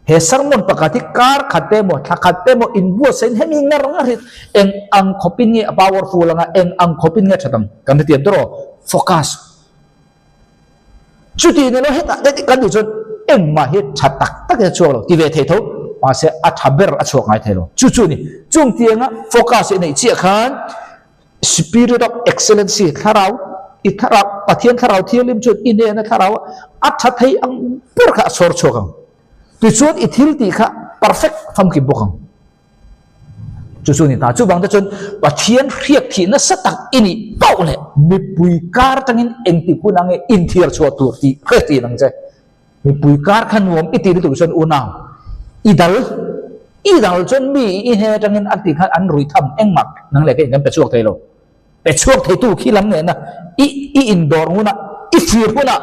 he sermon pakati kar khate mo in bu sen hemi ngarang rit eng ang khopin ni powerful nga eng ang khopin nga thatam kan ti dro focus chu ti ne lo heta de kan du chuan eng ma he thatak tak ya chulo ti ve the tho ma se athaber achok ngai thelo chu ni chung tianga focus nei chi khan spirit of excellency tharau I tharau pathian tharau thialim chut in ne na tharau atha thei ang pur kha sor chokang tu chuan I thil ti kha perfect pham ki bokang chu ni ta chu bang ta chun pathian riak thi na satak ini pau le mi pui kar tangin eng ti punange in thiar chua tur ti khati nang che mi pui kar khan wom iti tu chun unang idal chun mi I he tangin ati khan an rui tham eng mak nang le ke ngam pe chuak thelo pe chuak thei tu khilam ne na I indoor huna I fear huna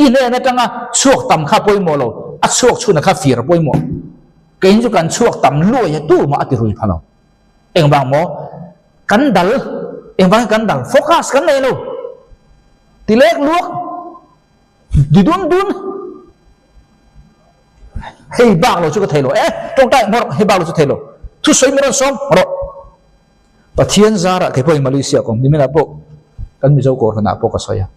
I ne na tanga chuak tam kha poi mo lo a chuak chuna kha fear poi mo kein chu kan chuak tam lo ya tu ma ati rui phalo eng bang mo kan dal focus kan nei lo tilek luak di dun hei bang lo chu ka thelo tong tai mor hei bang lo chu thelo thu soi meron som ro pathian zara ke poi Malaysia kong dimena po kan mi zo ko rana po ka soya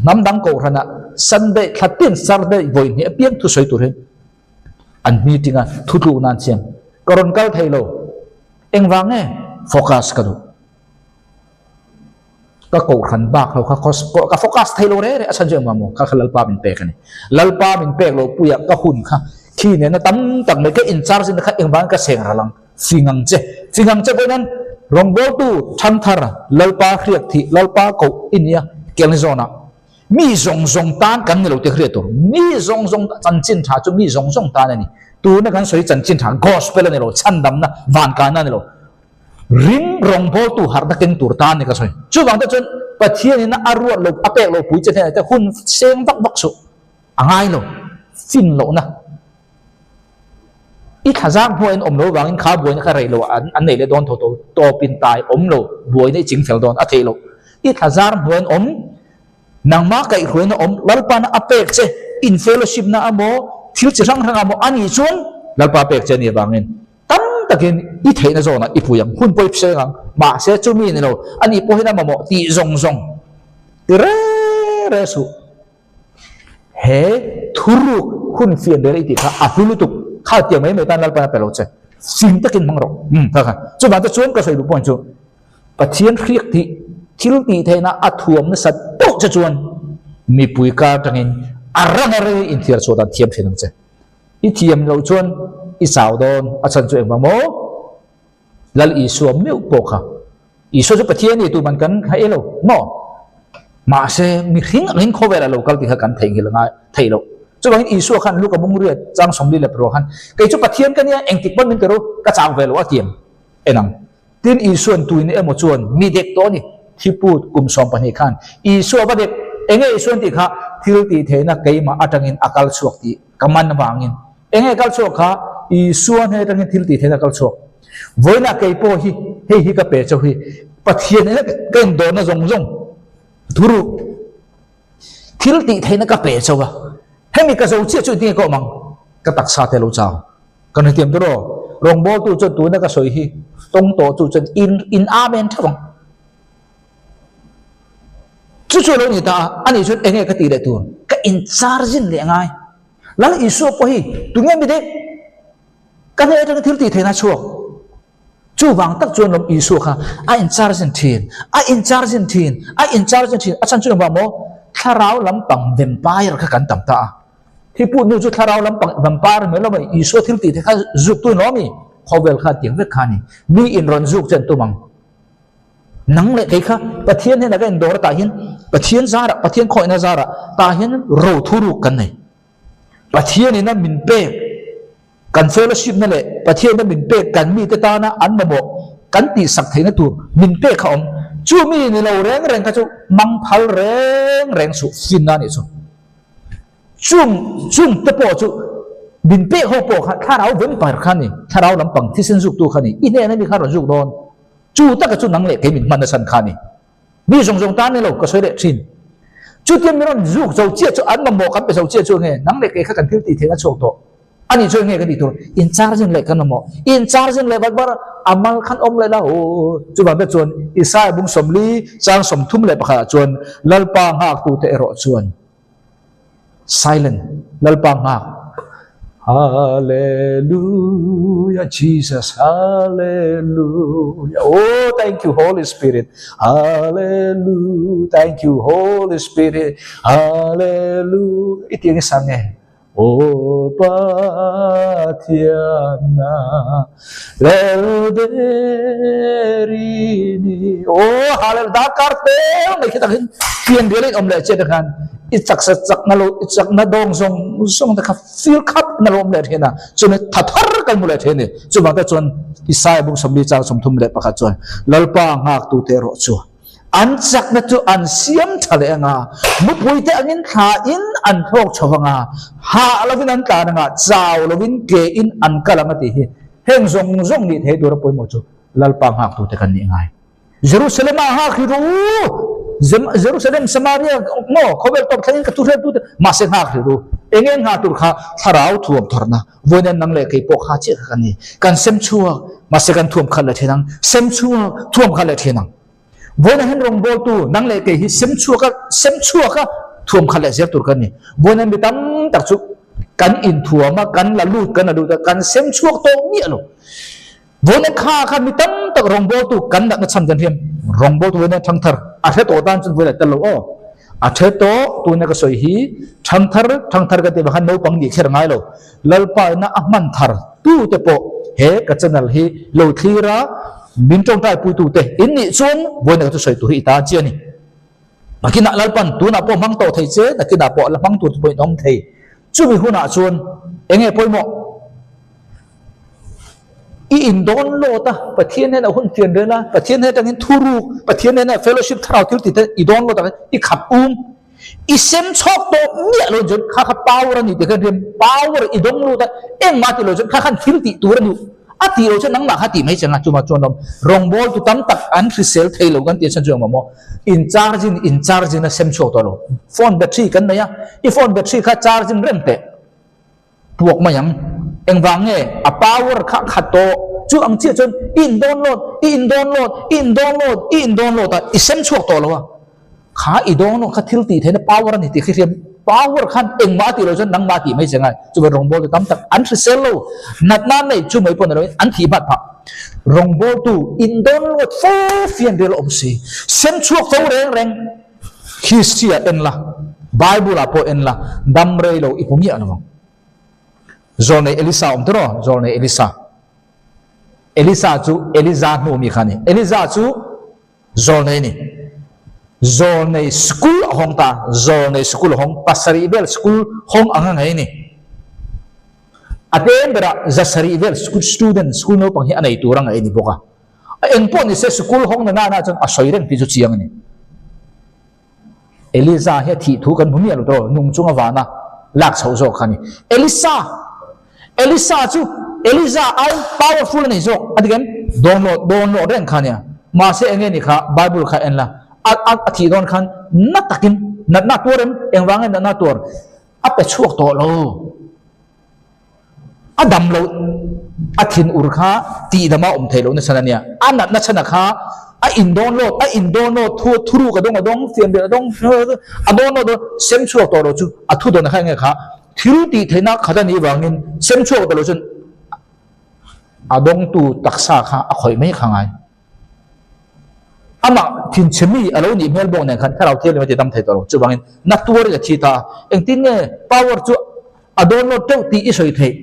nam dang ko rana Sunday thatin Saturday voi ni piang thu soi tu re an meeting a thu tu nan chen koron kal thailo engwange focus ka do ka ko khan bak lo ka focus thailo re asan je ma mo ka khalal pa min pe ka ni lalpa min pe lo puya ka hun kha khi ne na tam tak me ke in charge ni kha engwang ka seng ralang fingang che ko nan rongbol tu tham thar lalpa khriak thi lalpa ko inia kelzona mi zong tan kan lo te khre to mi zong chan chin tha chu mi zong tan ani tu na kan soi chan chin tha gospel ani lo chan dam na van ka na ni lo ring rongbol tu har na ken tur tan ni ka soi chu bang ta chun pathian ni na arwa lo apek lo pui che te hun seng vak su angai lo fin lo na I thazang huan lo wangin kha buai kha rei lo an nei le don to pin tai lo buai nei ching fel don a thei lo I thazang huan nang ma kai huan lalpa na apek che in fellowship na amo thil chi rang amo ani chuan lalpa pek che ni wangin tam takin I thei na zona I puyam hun poi pse ngang ma se chu mi ni lo ani po hina mamo ti zong ti re su he thuru hun fian de ti kha apulutuk khao tiang mấy tan lalpa pelo che sim takin mangro kha chu ba ta chuan ka soi lu point chu pathian riak thi thil ti theina athuam na sat to cha chuan mi pui ka tangin arang are in thiar chu dan thiam thinang che I thiam lo chuan I saw don a chan chu engwa mo lal I suam meu po kha I so chu pathian ni tu man kan ha elo no ma se mi hing khowela local ti kha kan thei hilanga thei lo chu bang isu khan lu ka bung riat chang somli le pro khan kai chu pathian kan ya engtik bon min tero ka chang velo atiam enang tin isu an tuin emo chuan mi dek to ni thiput kum som pani khan isu ba dek enge isu an ti kha thil ti theina keima atangin akal chuak ti kaman wangin enge kal chuak kha isu an he tangin thil ti theina kal chuak voina kai po hi ka pe chu hi pathian ne ken do na zong thuru thil ti theina ka pe chu ba hemi ka zo chia chu ti ko mang ka tak sa te lo chao kan tiam do rong bol tu chu tu na ka soi hi tong to chu chen in amen thawang chu lo ni ta ani chu enge ka ti le tu ka in charge le ngai lal isu po hi tu nge mi de ka ne ta thil ti theina chuak chu wang tak chuan lom isu kha a in charge thin a in charge thin a chan chu ba mo tharau lampang vampire kha kan tam ta thi pu nu chu tharau lampang vampire me lo mai isu thil ti the kha zuk tu no mi khovel kha tiang ve kha ni mi in ron zuk chen tu mang nang le kai kha pathian he na ga indor ta hin pathian zara pathian khoi na zara ta hin ro thuru kan nei pathian ina min pe kan fellowship na le pathian na min pe kan mi te ta na an ma bo kan ti sak theina tu min pe kha om chu mi ni lo reng reng ka chu mang phal reng su fin na ni chu chung te po chu min pe ho po kha tharau ven par kha ni tharau lampang thi sin zuk tu kha ni ine na mi kha ro zuk don chu ta ka chu nang le ke min man na san kha ni mi jong ta ni lo ka soi le thin chu tiam mi ron zuk zo che chu an ma mo kan pe zo che chu nge nang le ke kha kan thil ti the na chok to ani chu nge ka di tu in charge le kan mo in charge le bar amal khan om le la o chu ba be chuan isai bung somli chang som thum le pakha chuan lalpa ngak tu te ero chuan silent lalpa ngak hallelujah Jesus hallelujah oh thank you Holy Spirit hallelujah thank you Holy Spirit hallelujah itiang sang nghe oh patiana lederini oh hallelujah da karte mai kita hin pian dia om le che kan ichak na lo ichak na dong song ta ka feel cup na lo om le thena chune thathar kan mu le thene chuma ta chon isai bung samli chang som thum le pakha chon lalpa ngak tu te ro chu an chak na chu an siam thale nga mu pui te angin kha in an thok chawanga ha lovin an ta nga chaw lovin ke in an kalanga ti hi heng zong ni the dur poi mo chu lalpa ngak tu te kan ni ngai Jerusalem ha khiru Jerusalem Samaria mo khobel top thangin ka tu re tu ma se ha khiru engen ha tur kha tharau thuam thorna voinen nang le ke po kha che kha ni kan sem chua ma se kan thuam khala thenang sem chua thuam khala thenang voinen hen rong bol tu nang le ke hi sem chua ka thuam khala zer tur kan ni voinen bi tam tak chu kan in thuama kan la lut kan adu kan sem chua to mi alo voinen kha mi tam tak rong bol tu kan na cham jan hiam rong bol tu voinen thang thar a the to dan chun voinen talo o a the to tu na ka soi hi thang thar ka te ba no pang ni kher ngai lo lalpa na ahman thar tu te po he ka channel hi lo thira min tong tai pu tu te in ni chung voinen tu soi tu hi ta chi ani makina lalpan tu na po mang to thei che na kina po la mang tu poi dong thei chu mi huna chun enge poi mo in don lo ta pathian he na hun fian de la pathian he tangin thuru pathian he na fellowship thrau til ti te I don lo ta I khap I sem chok to mi lo jun kha power ni te kan power I dong lo ta eng ma ti lo jun kha khan thil ti tur ni a ti lo chen nang ma kha ti mai changa chuma chon dom rong bol tu tam tak an resell thei lo kan ti chan jong mo in charge na sem chok to lo phone battery kan na ya I phone battery kha charging rem te puak ma yang eng wang nge a power kha to chu ang chia chon in download ta isem chuak to lo kha I download kha thil ti thena power ni ti khriam power khan eng ma ti lo chon nang ma ti mai changa chu rong bol tam tak an sel lo nat na nei chu mai pon ro an thi bat pha rong bol tu in download fo fian del om si sem chuak to reng history en la bible apo en la dam re lo ipumi anong zone Elisa om tro zone Elisa chu Eliza no mi khani Eliza chu zone ni zone school hong ta zone school hong pasari bel school hong anga ngai ni aten bera zasari bel school student school no pang hi anai turang ai ni boka eng pon ni se school hong na chon a soireng pi chu chiang ni Eliza he thi thu kan bumi alo to nung chunga wana lak chho zo khani Elisa chu Elisa ai powerful ni zo adigan download ren khania ma se enge ni kha bible kha en la a thi don khan na takin na torem engwang na tor a pe chuak to lo a dam lo a thin ur kha ti dama om thelo na sanania anat na chana kha a in download thuru ka dong fiam de dong a download sem chuak to ro chu a thu don kha nge kha thil ti thena khada ni wangin sem chuak to lo chun adong tu taksa kha akhoi mai khangai ama thin chemi alo ni mel bong ne khan tharau thel me tam thai to chu bangin na tur ga chi ta eng tin ne power chu adon lo teu ti isoi thei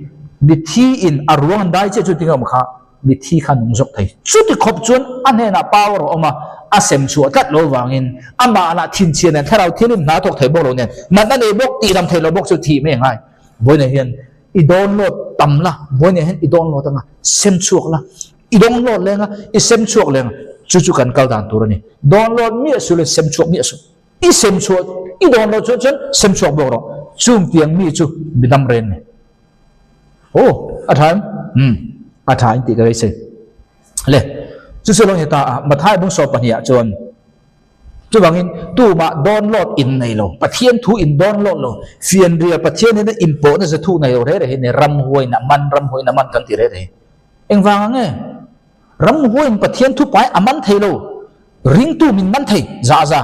mi thi in arwang dai che chu tingam kha mi thi khan nung jok thei chu ti khop chun ane na power oma asem chu tat lo wangin ama na thin chen ne tharau thel na tok thei bo lo ne man na ne bok ti lam thei lo bok chu thi me ngai boi ne hian i don lo tam la boi ne hian i don lo tanga sem chuak la i don lo lenga i sem chuak lenga chu kan kal dan tur ni don lo mi su le sem chuak mi su i sem chuak i don lo chu chen sem chuak bo ro chung tiang mi chu bidam ren ne oh athai ti ka se le chu se long ni ta ma thai bung so pania chon chu bangin tu ma don lot in nei lo pathian thu in don lot lo fian ria pathian ne impo na za thu nei lo re ne ram hoi na man kan ti re eng wang nge ram hoi pathian thu pai aman thei lo ring tu min man thei za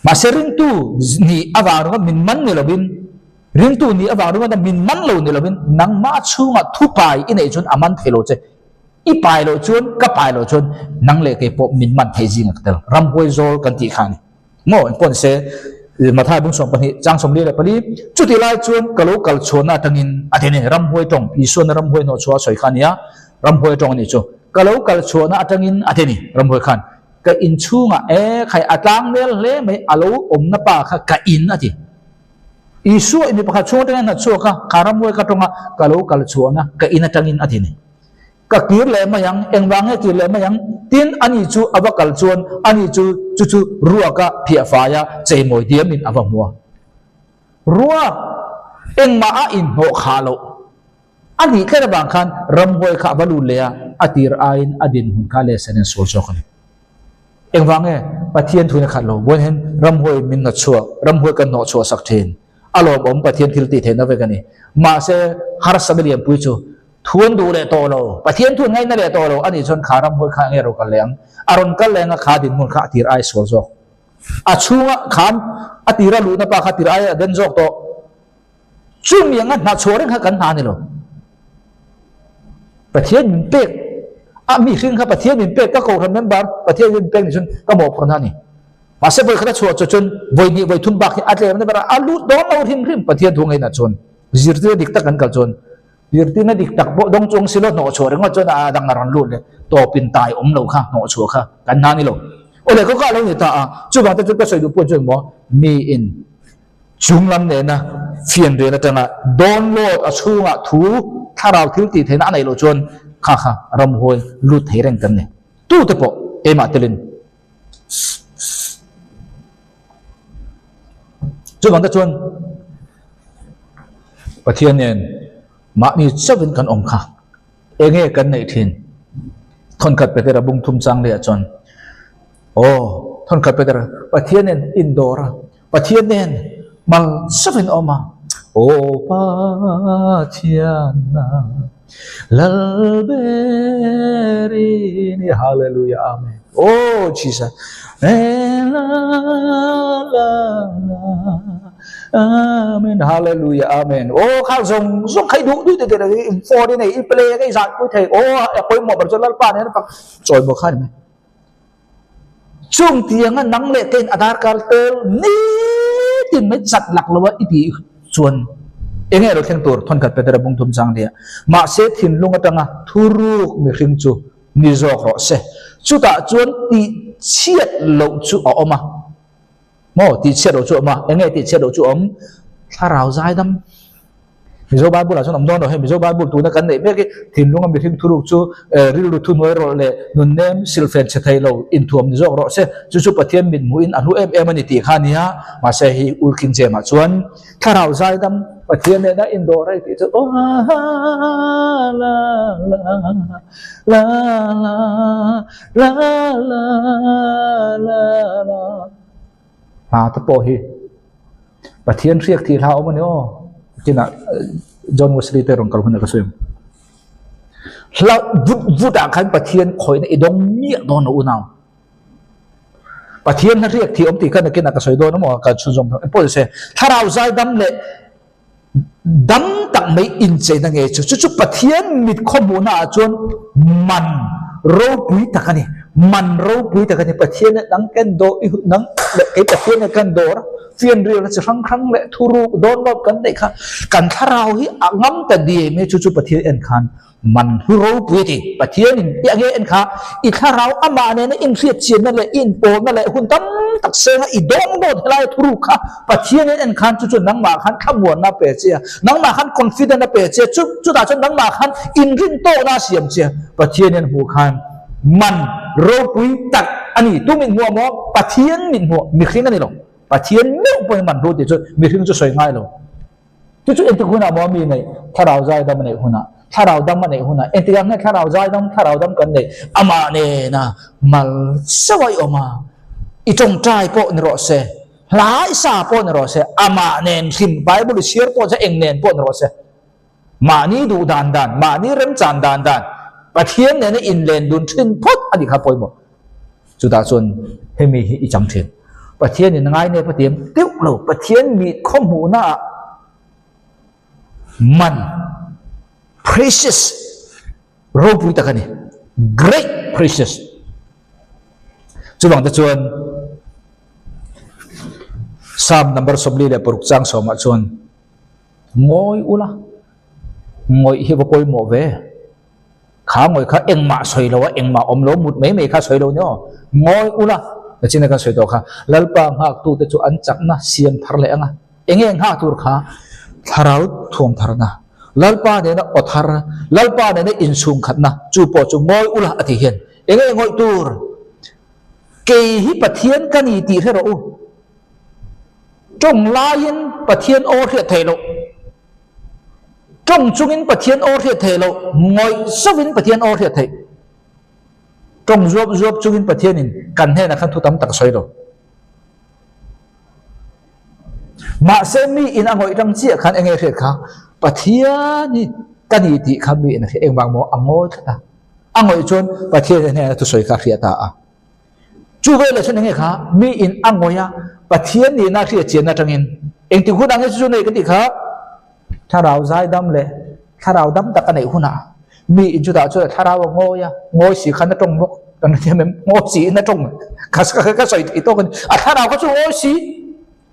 ma se ring tu ni awa ro min man ne lo bin ring tu ni awa ro da min man lo ne lo bin nang ma chunga thu pai in ei chun aman thei lo che i pai lo chun ka pai lo chun nang le ke pop min man thei jing tel ram hoi zol kan ti khan mo pon se ma thai bung som pani chang som le pani chu ti lai chun kalo kal chona tangin atene ram hoi tong i son ram hoi no chwa soi khania ram hoi tong ni chu kalo kal chona atangin atene ram hoi khan ka in chunga khai atang mel le mai alo om na pa kha ka in ati isu ini pakha chona na chuka karam hoi ka tonga kalo kal chona ka in atangin atene ka kir le mayang engwange ki le mayang tin ani chu awakal chuan ani chu ruaka phia faya cheimoi diam in awamwa ruwa engma a in ho khalo ani kha bang khan ramhoi kha balu leya atir ain adin hun kha le senen sol chokani engwange pathian thuna khatlo bon hen ramhoi min na chua ramhoi kan no chua sak then alo bom pathian thil ti thena ve kani ma se har sabeliam pui chu thuan du le to lo pathian thu ngai na le to lo ani chon kharam hoi kha nge ro ka leng aron ka lenga kha din mun kha tir ai sol jok a chunga kham atira lu na pa kha tir ai den jok to chung yang na chore kha kan ha ni lo pathian min pek a mi khing kha pathian min pek ka ko ran member pathian min pek ni chun ka mo phon ha ni ma se boi kha chua chun voi ni voi thum bak ni atle na bara alu do no rim pathian thu ngai na chon zirti dik ta kan kal chon zirti na dik tak bo dong chung silo no chore ngo chon a dang ran lu le to pin tai om lo kha no chua kha kan na ni lo ole ko ka lo ni ta chu ba ta chu ka soi du pon chon mo mi in chung lam ne na fian re na tanga don lo a chunga thu tharau thil ti thena nei lo chon kha ram hoi lu thei reng kan ne tu te po e ma telin chu bang ta chon pathian nen ma ni chavin kan om kha enge kan nei thin thon khat petera bung thum chang le chon thon khat petera pathian nen indora pathian nen mal chavin oma pathiana lalberini hallelujah amen Jesus amen hallelujah amen khang zong khai du du te for đi này play cái dạng của thầy khoi mo bar cholal pa ne pa choi mo khan me chung tiang nang le ten Aadhaar card tel ni tin me sat lak lo ipi chuan enge ro theng tur thon khat petera bung thum chang dia ma se thin lunga tanga thuruk mi khing chu ni zo ro se chu ta chuan ti chiat lo chu oma mo ti chiat lo chu oma enge ti chiat lo chu om tharau zai dam mi zo bible la chon am don do he mi zo bible tu na kan nei me ki thin lunga mi khing thuruk chu ril lu thun noi ro le nun nem silfen che thai lo in thuam ni zo ro se chu pathian min mu in anu em ani ti khania ma se hi ulking je ma chuan tharau zai dam pathian ne da indo rai ti chu la ta po hi pathian riak thi thao ma ne kina John Wesley te rong kal hun ka soem la vuda khan pathian khoi na idong mi don u naw pathian na riak thi om ti kan kina ka soi do no mo ka chu jom po se tharau zai dam le đắm tặng mấy in chế na nghe chú bát thiên mít không muốn à chuan man râu bụi tắc này man râu bụi tắc này bát thiên nắng ken do nắng cái bát thiên ken do phiền riêng là chỉ khăng lệ thu ru đón lót cắn đấy khá cắn thà rau hi ngắm tận đi mấy chú bát thiên en khan man râu bụi thì bát thiên in nghe en khá ít thà rau ama này nó in phiệt chiến nó lại in bồ nó lại hun tắm tắc xe nó ít đón lót lại thu ru khá bát thiên en khan chú nắng mà khan khăm buồn na bể chia nắng mà khan confident na bể chia chú ta chú nắng mà khan in rin to na xiêm chia bát thiên en hu khan man râu bụi tắc anh ấy tu mình mua mỏ bát thiên mình mua mình khi này luôn bát thiên nếu bây mình rồi thì chú mình khi chú soi ngay luôn chú em tự hôn nào mình này thà rau dai đâm này hôn nào thà rau đâm này hôn nào em tự nghe thà rau dai đâm thà rau đâm cần này ama này na mal sao vậy ama ít trong trai po này rồi se lái xa po này rồi se ama này phim Bible share po cho anh này po này rồi se mà ni đủ đàn đàn mà ni rem chán đàn đàn bát thiên này nó in lên đun trên pot anh đi khắp bồi một chúng ta xuân hay mi ít trong thiên bát thiên này ngay này bát thiên tiếp lâu bát thiên mi không muốn na man precious râu bụi tắc này great precious chú bằng ta chuan Psalm number sobli le puruk chang so ma chuan ngoi ula ngoi hi ba poi mo ve khá ngồi khá eng ma soi lo eng ma om lo mut mấy khá soi lo nhá ngồi ula là chính là cái soi đó khá lalpa ngak tu te chu an chak na siam thar le anga eng ha tur khá tharau thom thar na lalpa ne na othar lalpa ne insung khat na chu po chu ngồi ula ati hian eng ngoi tur ke hi pathian kani ti re ro trong lain pathian o re thei lo trong chungin pathian o thiệt thể lo ngồi sovin pathian o thiệt thể trong ruột chungin pathian in cần hay là khăn thu tắm tắc xoay rồi mà xem mi in ngồi trong chiếc khăn anh nghe thiệt khá pathian ni cái gì thì khám bị là anh bằng mỏ ngồi thế ta ngồi chôn pathian này là tu xoay khá thiệt ta chú về là chuyện anh nghe khá mi in ngồi ya pathian ni na thiệt chiến na trong in anh tìm hút anh nghe chú này cái gì khá thà rau dai đâm lệ thà rau đâm tắc cái này hôn à mi chú ta cho thà rau ngồi ya ngồi xí khăn nó trong bốc còn thì mình ngồi xí nó trong cái sợi thì tôi còn thà rau có chú ngồi xí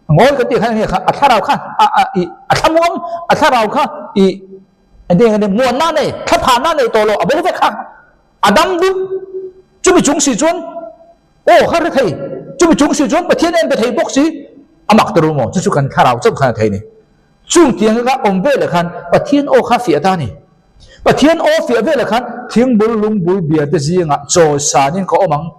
ngồi cái tiền khăn này thà rau khăn thà muỗng thà rau khăn anh đi muỗng na này thà phản na này tổ lộ bây giờ khăn đâm đúng chú bị trúng xí chuôn ô khăn đấy thầy chú bị trúng xí chuôn mà thiên em bị thầy bốc xí mặc từ mồ chú cần thà rau chấp khăn thầy này chung tiếng cái ông về là khăn và thiên ô khá phía ta này và thiên ô phía về là khăn thiên bùn lung bùi bìa cái gì ngạ rồi xa nên có ông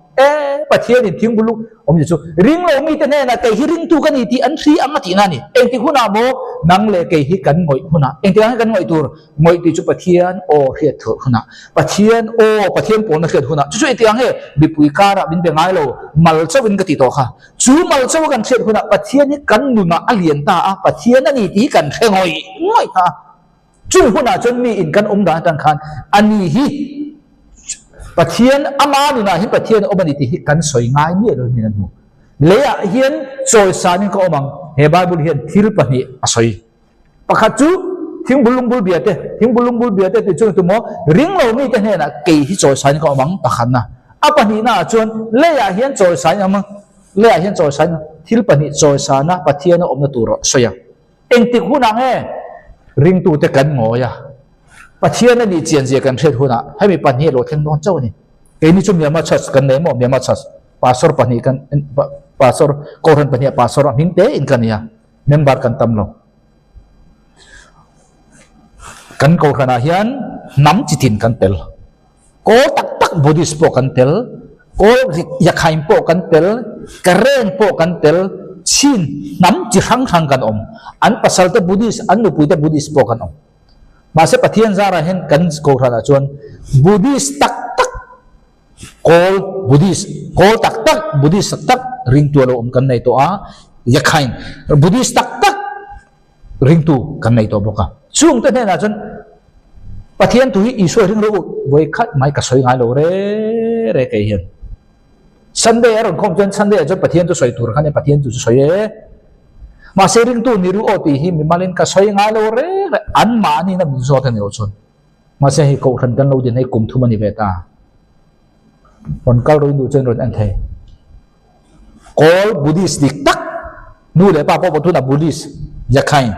và thiên thì thiên bùn lung ông như chú ring lo mi tên này là cái ring tu cái gì thì anh khi ăn thì nani em thì khu nào bố năng lệ cái hi cắn ngồi khu nào em thì ăn cắn ngồi tu ngồi thì chú và thiên ô hiệt thở khu nào và thiên bùn nó hiệt khu nào chú em thì ăn hệ bị bùi cá ra bên bên ngay lo mal cho bên cái tí to ha chú mal cho cái hiệt khu nào và thiên cái cắn nụ mà alien ta và thiên này thì cắn theo ngồi ta chú khu nào cho mi in cắn ông đã đang khăn anh hi bát thiên ama ni na hi bát thiên omani ti hi kan soi ngai mi lo ni nu le a hian choi sa ni ko omang he bible hian thil pani asoi pakhat chu thing bulung bul bia te ti chu tu mo ring lo mi te he na ke hi choi sa ni ko omang pakhat na apani na chuan le a hian choi sa ni amang le a hian choi sa ni thil pani choi sa na bát thiên om na tu ro soya eng ti hu na he ring tu te kan ngoya bát thiên này chiến dịch cần thiết hơn à hay bị bắn nhiệt độ thêm non châu này cái này chúng mình mà chặt cần đấy mà mình mà chặt pastor bắn nhiệt cần pastor câu chuyện bắn nhiệt pastor mình tế in cần ya member cần tâm lòng cần câu chuyện hiền nắm chỉ tin cần tel cố tắc Buddhist po cần tel cố Yakhai po cần tel Karen po cần tel Chin nắm chỉ thăng cần anh pasal te Buddhist anh nụ te Buddhist po cần mà sẽ bát thiên ra là hiện cần câu chuyện là chuan Buddhist tắc call Buddhist call tắc Buddhist tắc ring tu lo cần này to Yakhai Buddhist tắc ring tu cần này to boka chung tên là chuan bát thiên tu hi Israel ring lo với khách mai cả soi ngay lo re cái hiện Sunday rồi không chuan Sunday cho bát thiên tu soi tu khăn bát thiên tu soi mà sẽ ring tu niru oti hi mi malin ka soi ngai lo re an ma ni na min zo thani ochon mà sẽ hi ko than kan lo din hai kum thu mani beta còn kal roi du chen ron an thai all Buddhist dik tak nu le pa po tu na Buddhist yakai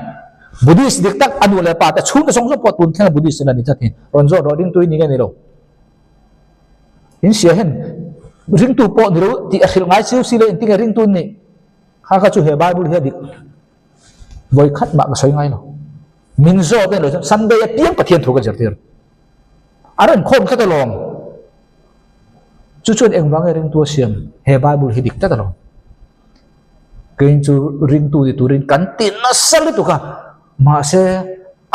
Buddhist dik tak anu le pa ta chu ka song so pot pun thang Buddhist na ni thathin ron zo ro ding tu ni ga ni lo in sia hen ring tu po niru ti akhil ngai siu si le in ti ring tu ni ha ka chu he Bible he dik voi khat ma ka soi ngai lo min zo te lo Sunday a piang pathian thu ka jar tir aran khom kha ta long chu chun eng wang ring tu siam he Bible he dik ta ta lo kein chu ring tu tu rin kan tin na sal tu ka ma se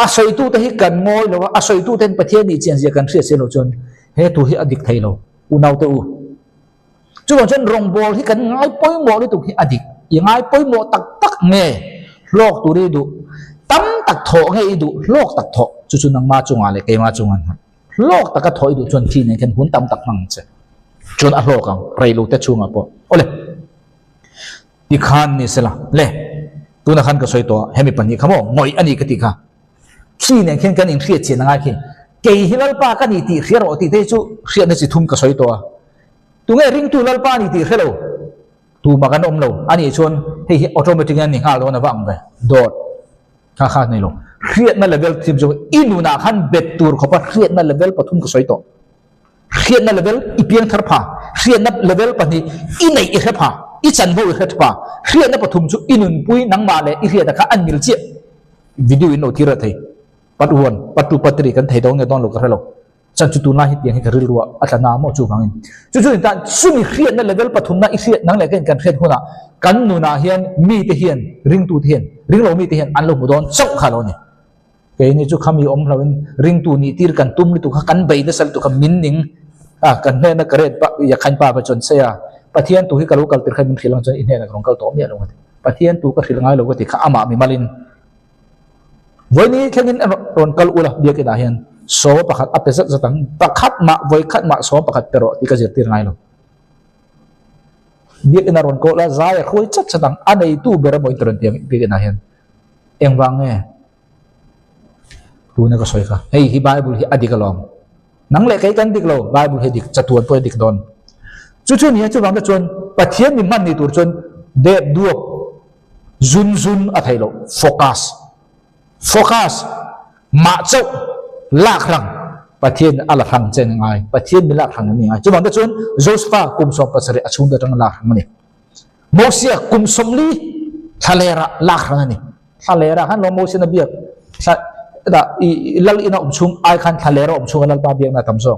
a soi tu te hi kan ngoi lo a soi tu ten pathian ni chen je kan thria se lo chon he tu hi adik thai lo u nau te u chu chon rong bol hi kan ngai poi mo ni tu hi adik i ngai poi mo tak tak nge lok tu ri du tam tak tho nge i du lok tak tho chu chu nang ma chunga le ke ma chungan lok tak ka thoi du chon thi ne kan hun tam tak mang che chon a lok ang rei lu te chunga po ole ti khan ni sela le tu na khan ka soi to hemi pani khamo moi ani ka ti kha khi ne khen kan in khriat che na khi ke hilal pa ka ni ti khriar o ti te chu khriat na chi thum ka soi to tu nge ring tu lal pa ni ti khelo tu ma kan om lo ani chon he automatic ni ha lo na wang ve dot kha kha nei lo khriat na level tim jo inu na khan bet tur khopa khriat na level pathum ka soi to khriat na level ipiang thar pha khriat na level pani i nei i kha pha i chan bo i kha pha khriat na pathum chu inun pui nang ma le i khriat ka an mil che video in no thira thai pat won patu patri kan thai dong ne don lo ka lo chan chu tu na hi tiang hi ka ril ruwa atana mo chu bangin chu ta sumi khriat na level pathum na i khriat nang le kan khriat huna kan nu na hian mi te hian ring tu hian ring lo mi te hian an lo mu don chok kha lo ni ke ni chu khami om hlawin ring tu ni tir kan tum ni tu kha kan bei na sal tu kha min ning kan ne na karet pa ya khan pa ba chon se ya pathian tu hi kalu kal tir kha min khilang chon in ne na rong kal to mi lo ngat pathian tu ka khil ngai lo ti kha ama mi malin voi ni khangin ron kal ula bia ke da hian so pakhat apesat zatang pakhat ma voi khat ma so pakhat pero ti ka jir tir ngai lo bia ke na ron ko la za ya khoi chat chatang anei tu bera moi tron tiam bia ke na hian eng wang nge tu na ka soi kha hei hi Bible hi adikalom nang le kai kan dik lo Bible he dik chatuan po dik don chu chu ni chu bang da chon pathian ni man ni tur chon de duok zun a thailo focus ma chau lak rang pathian ala rang chen ngai pathian mi lak rang ni ngai chu bang da chon Josepha kum som pasari achung da tang lak rang ni Mosia kum som li thalera lak rang ni thalera han lo Mosia na biak da lal ina chung ai khan thalera chung lal pa biak na tamso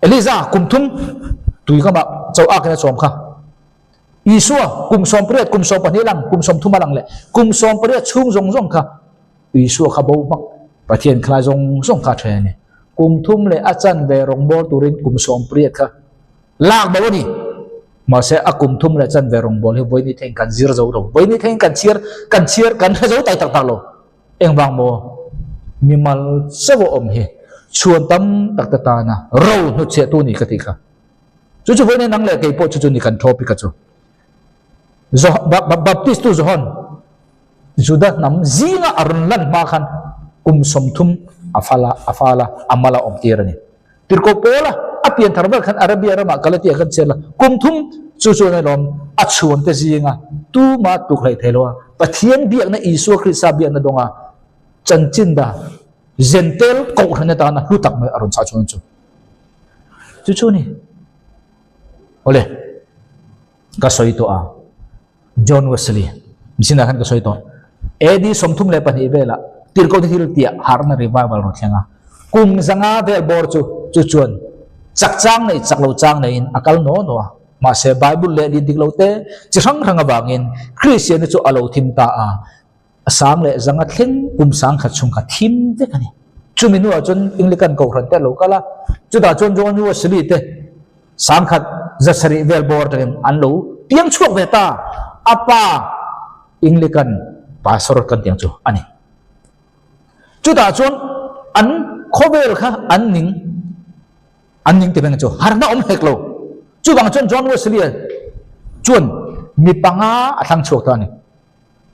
Eliza kum thum tui ka ba chau a kana som kha Isua kum som priat kum som panilang kum som thumalang le kum som priat chung zong kha Isua kha bo mak pathian khla zong kha the ni kum thum le achan ve rong bol turin kum som priat kha lak ba ni ma se a kum thum le chan ve rong bol he voi ni theng kan zir zo ro voi ni theng kan chiar kan zo tai tak lo eng bang mo mi mal sebo om hi chuan tam tak ta na ro nu che tu ni ka ti kha chu voi ne nang le ke po chu ni kan topic ka chu zo baptist tu zohon juda nam zinga arun lan ma khan kum som thum afala amala om tirani tirko pola apian tharbal khan arabia rama kalati kan chela kum thum chu na lom achuan te zinga tu ma tu khlai thelo pathian biak na isu khrisa biak na donga chanchinda zentel ko khane ta na lutak mai arun cha chun chu ni ole ka soi to a John Wesley misina kan ka soi to edi somthum le pani vela tirko thil tia harna revival ro thenga kum zanga vel bor chu chuan chakchang nei chaklo chang nei in akal no ma se Bible le di diklo te chi rang awangin Christian chu alo thim ta a asang le zanga thleng kum sang khat chung kha thim te kani chuminu a chon Anglican ko ran te lo kala chu da chon John Wesley te sang khat zasari vel bor te an lo tiang chuak ve ta apa Anglican pastor kan tiang chu ani chu da chon an khovel kha an ning te beng chu harna om heklo chu bang chon John Wesley chuan mi panga athang chuak ta ni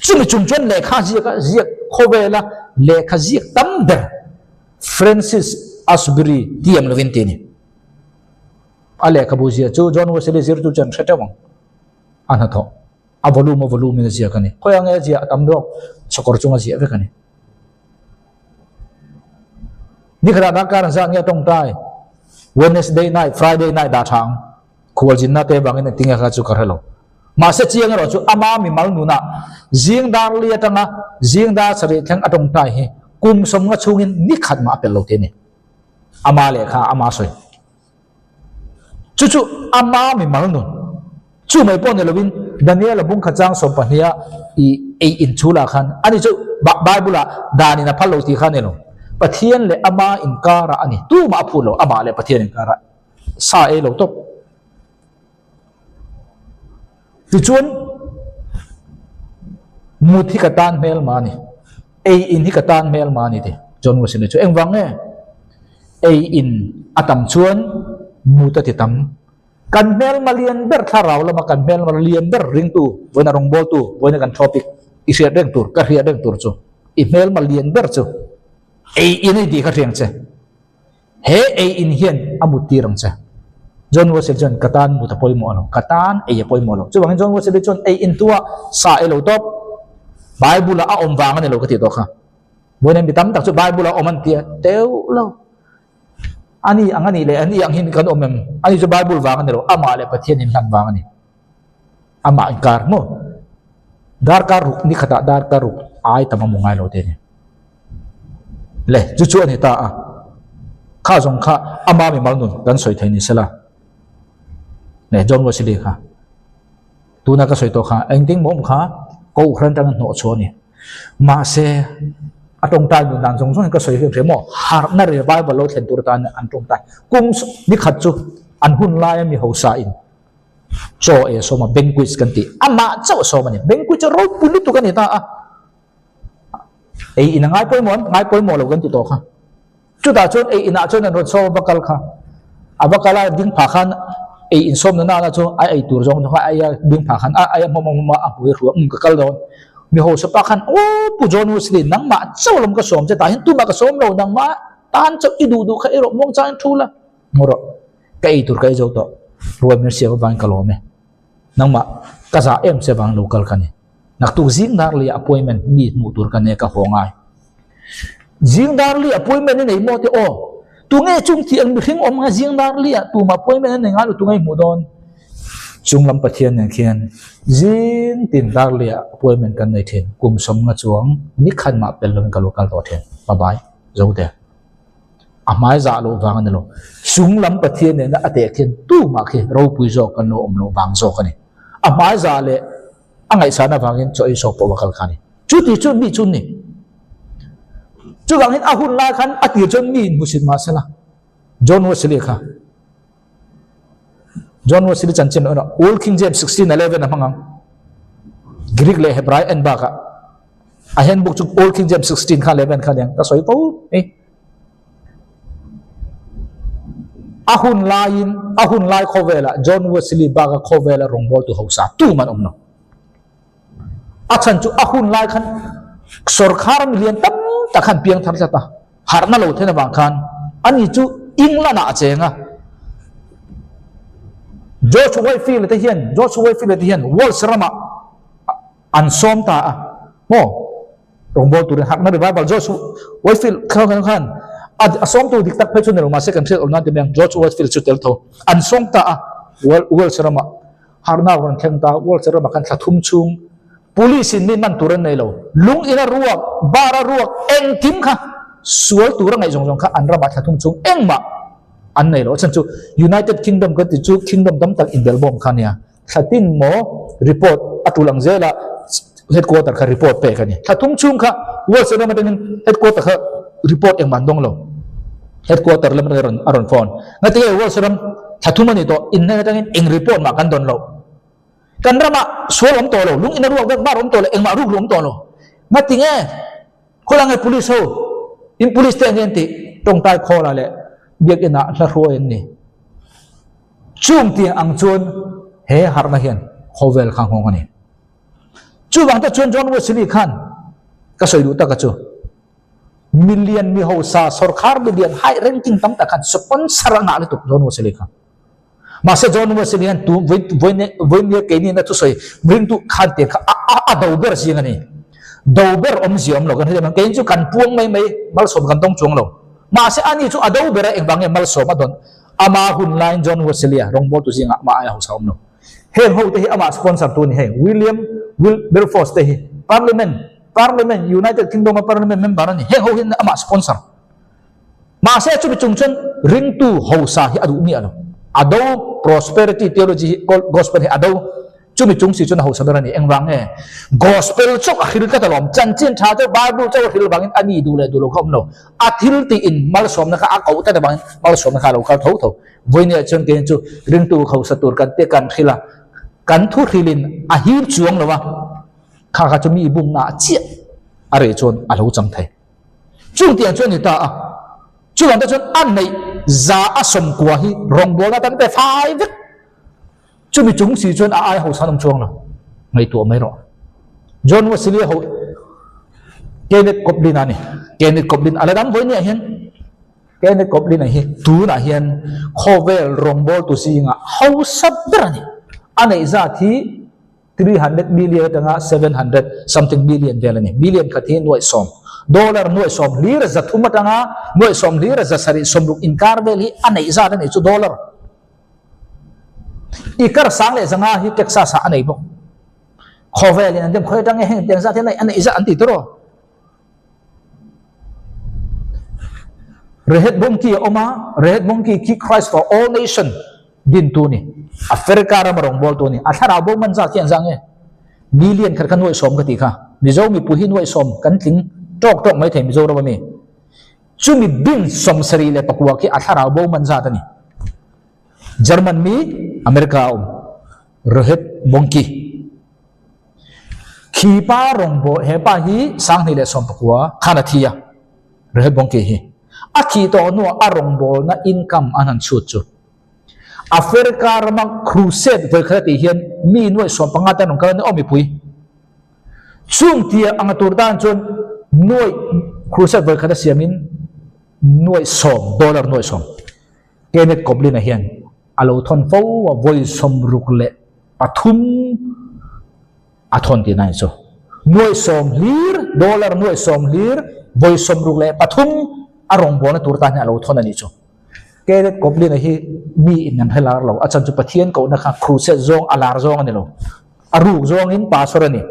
chúng mình chung chuẩn lệ khá giết khô về là lệ khá giết tấm đờ Francis Asbury tiệm là viên tiền à lệ khá bù giết chú John Wesley giết chú chân sẽ trông anh hả thọ à volume là giết cái này khôi nghe giết tấm đó cho có chung là giết với cái này đi khá đã cả ra nghe trong tay Wednesday night Friday night đã thang khuôn chính là tế bằng cái tiếng khá chú cả hello mà sẽ chiang rồi chú ama mi mal nuna riêng dar lia tanga riêng dar sari thang atong tai he kum som nga chungin ni khat ma pel lo te ni ama le kha ama soi chu ama mi mal nun chu mai pon le win Daniel bung khachang som pahnia I in chula khan ani chu bible dani na phalo ti khan elo pathian le ama in kara ani tu ma phulo ama le pathian in kara sa e lo top ti chuan mut hi katan mel mani in hi katan mel mani te John Wesley chu engwang nge in atam chuan muta ti tam kan mel malian ber tharau lama kan mel malian ber ring tu voina rong bol tu voina kan topic isia deng tur ka ria deng tur chu email malian ber chu in di ka riang che he in hian amuti rang che John Wesley John katan muta poi mo lo katan poi mo lo chu bang John Wesley John in tua sa elo top Bible a om wang ne lo ka ti to kha voina mi tam tak chu Bible a om an tia teu lo ani angani le ani ang hin kan omem ani chu Bible wang ne lo ama le pathian in han wang ani ama inkar mo dar ka ruk ni khata dar ka ruk ai tamamungai lo te ni le chu ani ta a kha jong kha ama mi mal nun kan soi thai ni sela ne John Wesley kha tu na ka soi to kha ending mom kha ko khran tang no cho ni ma se atong tai nu dan jong jong ka soi fe mo har na re Bible lo thlen tur tan an tong tai kum ni khat chu an hun lai mi ho sa in cho so ma banquet kan ti ama chaw so ma ni banquet ro puni tu kan ni ta a in ngai poi mo lo kan ti to kha chu da chon in a chon an ro so bakal kha abakala ding pha khan in som na na chu ai tur jong kha ai ding pha khan ai ma a hu ru ka kal don mi ho sa pa khan o pu John Wesley nang ma chaw lom ka som che ta hin tu ma ka som lo nang ma tan chaw I du kha ro mong chan thu la ngoro kai tur kai jo to ruam mer sia bang kalome nang ma ka za em se bang local kani nak tu jing dar li appointment mi mu tur kan ne ka hongai jing dar li appointment nei mo te o tu nge chung ti ang thing om nga jing dar li tu ma appointment nei nga tu ngai mu don chung lam pathian ne khian jing tin dar li appointment kan nei the kum som nga chuang ni khan ma pel lon ka local to the bye bye zo de amai za lo wang ne lo chung lam pathian ne na ate khian tu ma khi ro pui zo kan no om lo wang zo kan ni amai za le angai sana wangin choi so po wakal khani chu ti chu mi chu ni chu wangin ahun la khan ati chon mi musin ma sala John Wesley kha John Wesley chanchem no Old King James 16:11 na mangang Greek le Hebrew en ba ka a hen book chu Old King James 16 kha 11 kha yang ka soi po ahun lai khovela John Wesley ba ka khovela rongbol tu hausa tu man omno achan chu ahun lai khan sarkar million tam ta khan piang thar ta har na lo thena bang khan ani chu ingla na chenga George Whitefield te hian wall serama an som ta mo rongbol tu har na revival George Whitefield khan asom tu diktak pe chu ne ma second set ona te bang George Whitefield chu tel tho an som ta wall serama har na ron theng ta wall serama kan thathum chung police in min man turan nei lo lung ina ruak bara ruak eng tim kha sual turang ngai jong kha anra ba thathum chung eng ma an nei lo chan chu United Kingdom ka ti chu kingdom dam tak in belbom khania thatin mo report atulang zela headquarter kha report pe khani thathum chung kha wal se ma den headquarter kha report eng man dong lo headquarter lam aron phone ngati wal se ram thathum ani to in na tangin eng report ma kan don lo kan rama sual om to lo lung ina ruak bar om to lo eng ma ruk om to lo ngati nge kholang e police ho in police te ngenti tong tai khola le biak ina la ro en ni chung ti ang chun he har na hian khovel khang hong ani chú bằng ta chuan John Wesley khan ka soi du ta ka chu million mi ho sa sarkar million high ranking tam ta khan sponsor na le tu John Wesley khan masa John Wesley han tu voine ke ni na tu soi bring tu khan te kha a dober si ngani dober ziom lo kan he ke chu kan puang mai mal som kan tong chung lo masa ani chu a dober ek bang mal som adon ama hun line John Wesley rong bol tu singa ma ai ho sa om lo he ho te ama sponsor tu ni he William Wilberforce te hi Parliament United Kingdom Parliament member ni he ho hin ama sponsor masa chu bi chung chen ring tu ho sa hi adu ni alo ado prosperity theology gospel he ado chumi chung si chuna ho saberani engwang e gospel chok akhil ka talom chanchin tha te bible chok akhil bangin ani du le du lo khom no athil ti in mal som na ka akau ta bang mal som na ka lo ka tho voine chon ke chu ring tu khau satur kan te kan khila kan thu khilin a hir chuang lo wa kha kha chumi bung na chi are chon a lo chang thai chung tiang chon ni ta a chu an ta chon an nei za asom kwa hi rong bol na tan te phai vek chumi chung si chon a ai ho sanam chuang lo ngai tu mai ro John Wesley ho Kenneth Copeland ani Kenneth Copeland ala dam voine hian Kenneth Copeland hi tu na hian khovel rong bol tu si nga ho sab berani anei za thi 300 million tanga 700 something million velani million khathi noi som dollar noi som lir za thuma tanga noi som lir za sari somruk inkar veli anei za ni chu dollar ikar sang le zanga hi Texas sa anei bo khovel ni andem khoi tang heng teng za the nai anei za anti tro rehet bongki oma rehet bongki ki Christ for all nation din tu ni Africa ra marong bol tu ni athara bo man za thian zange million khar kan noi som ka ti kha mizo mi puhin noi som kan tling tok mai the mizo ra mi chumi bin som sari le pakwa ki athara bo man za ta ni German mi America rehet bongki khipa rong bo he pa hi sang ni le som pakwa khana thia rehet bongki hi akhi to no arong bol na income anan chu chu Africa rama crusade voi khati hian mi noi som pangata nong kan omi pui chung tia angatur dan chon noi crusade voi khata siamin noi som dollar noi som Kenneth Copeland hian alo thon fo wa voi som rukle pathum athon ti nai so noi som lir dollar noi som lir voi som rukle pathum arong bona turta ni alo thon ani cho Kenneth Copeland hi mi in nan helar lo achan chu pathian ko na kha crusade zong alar zong ani lo aru zong in pasor ani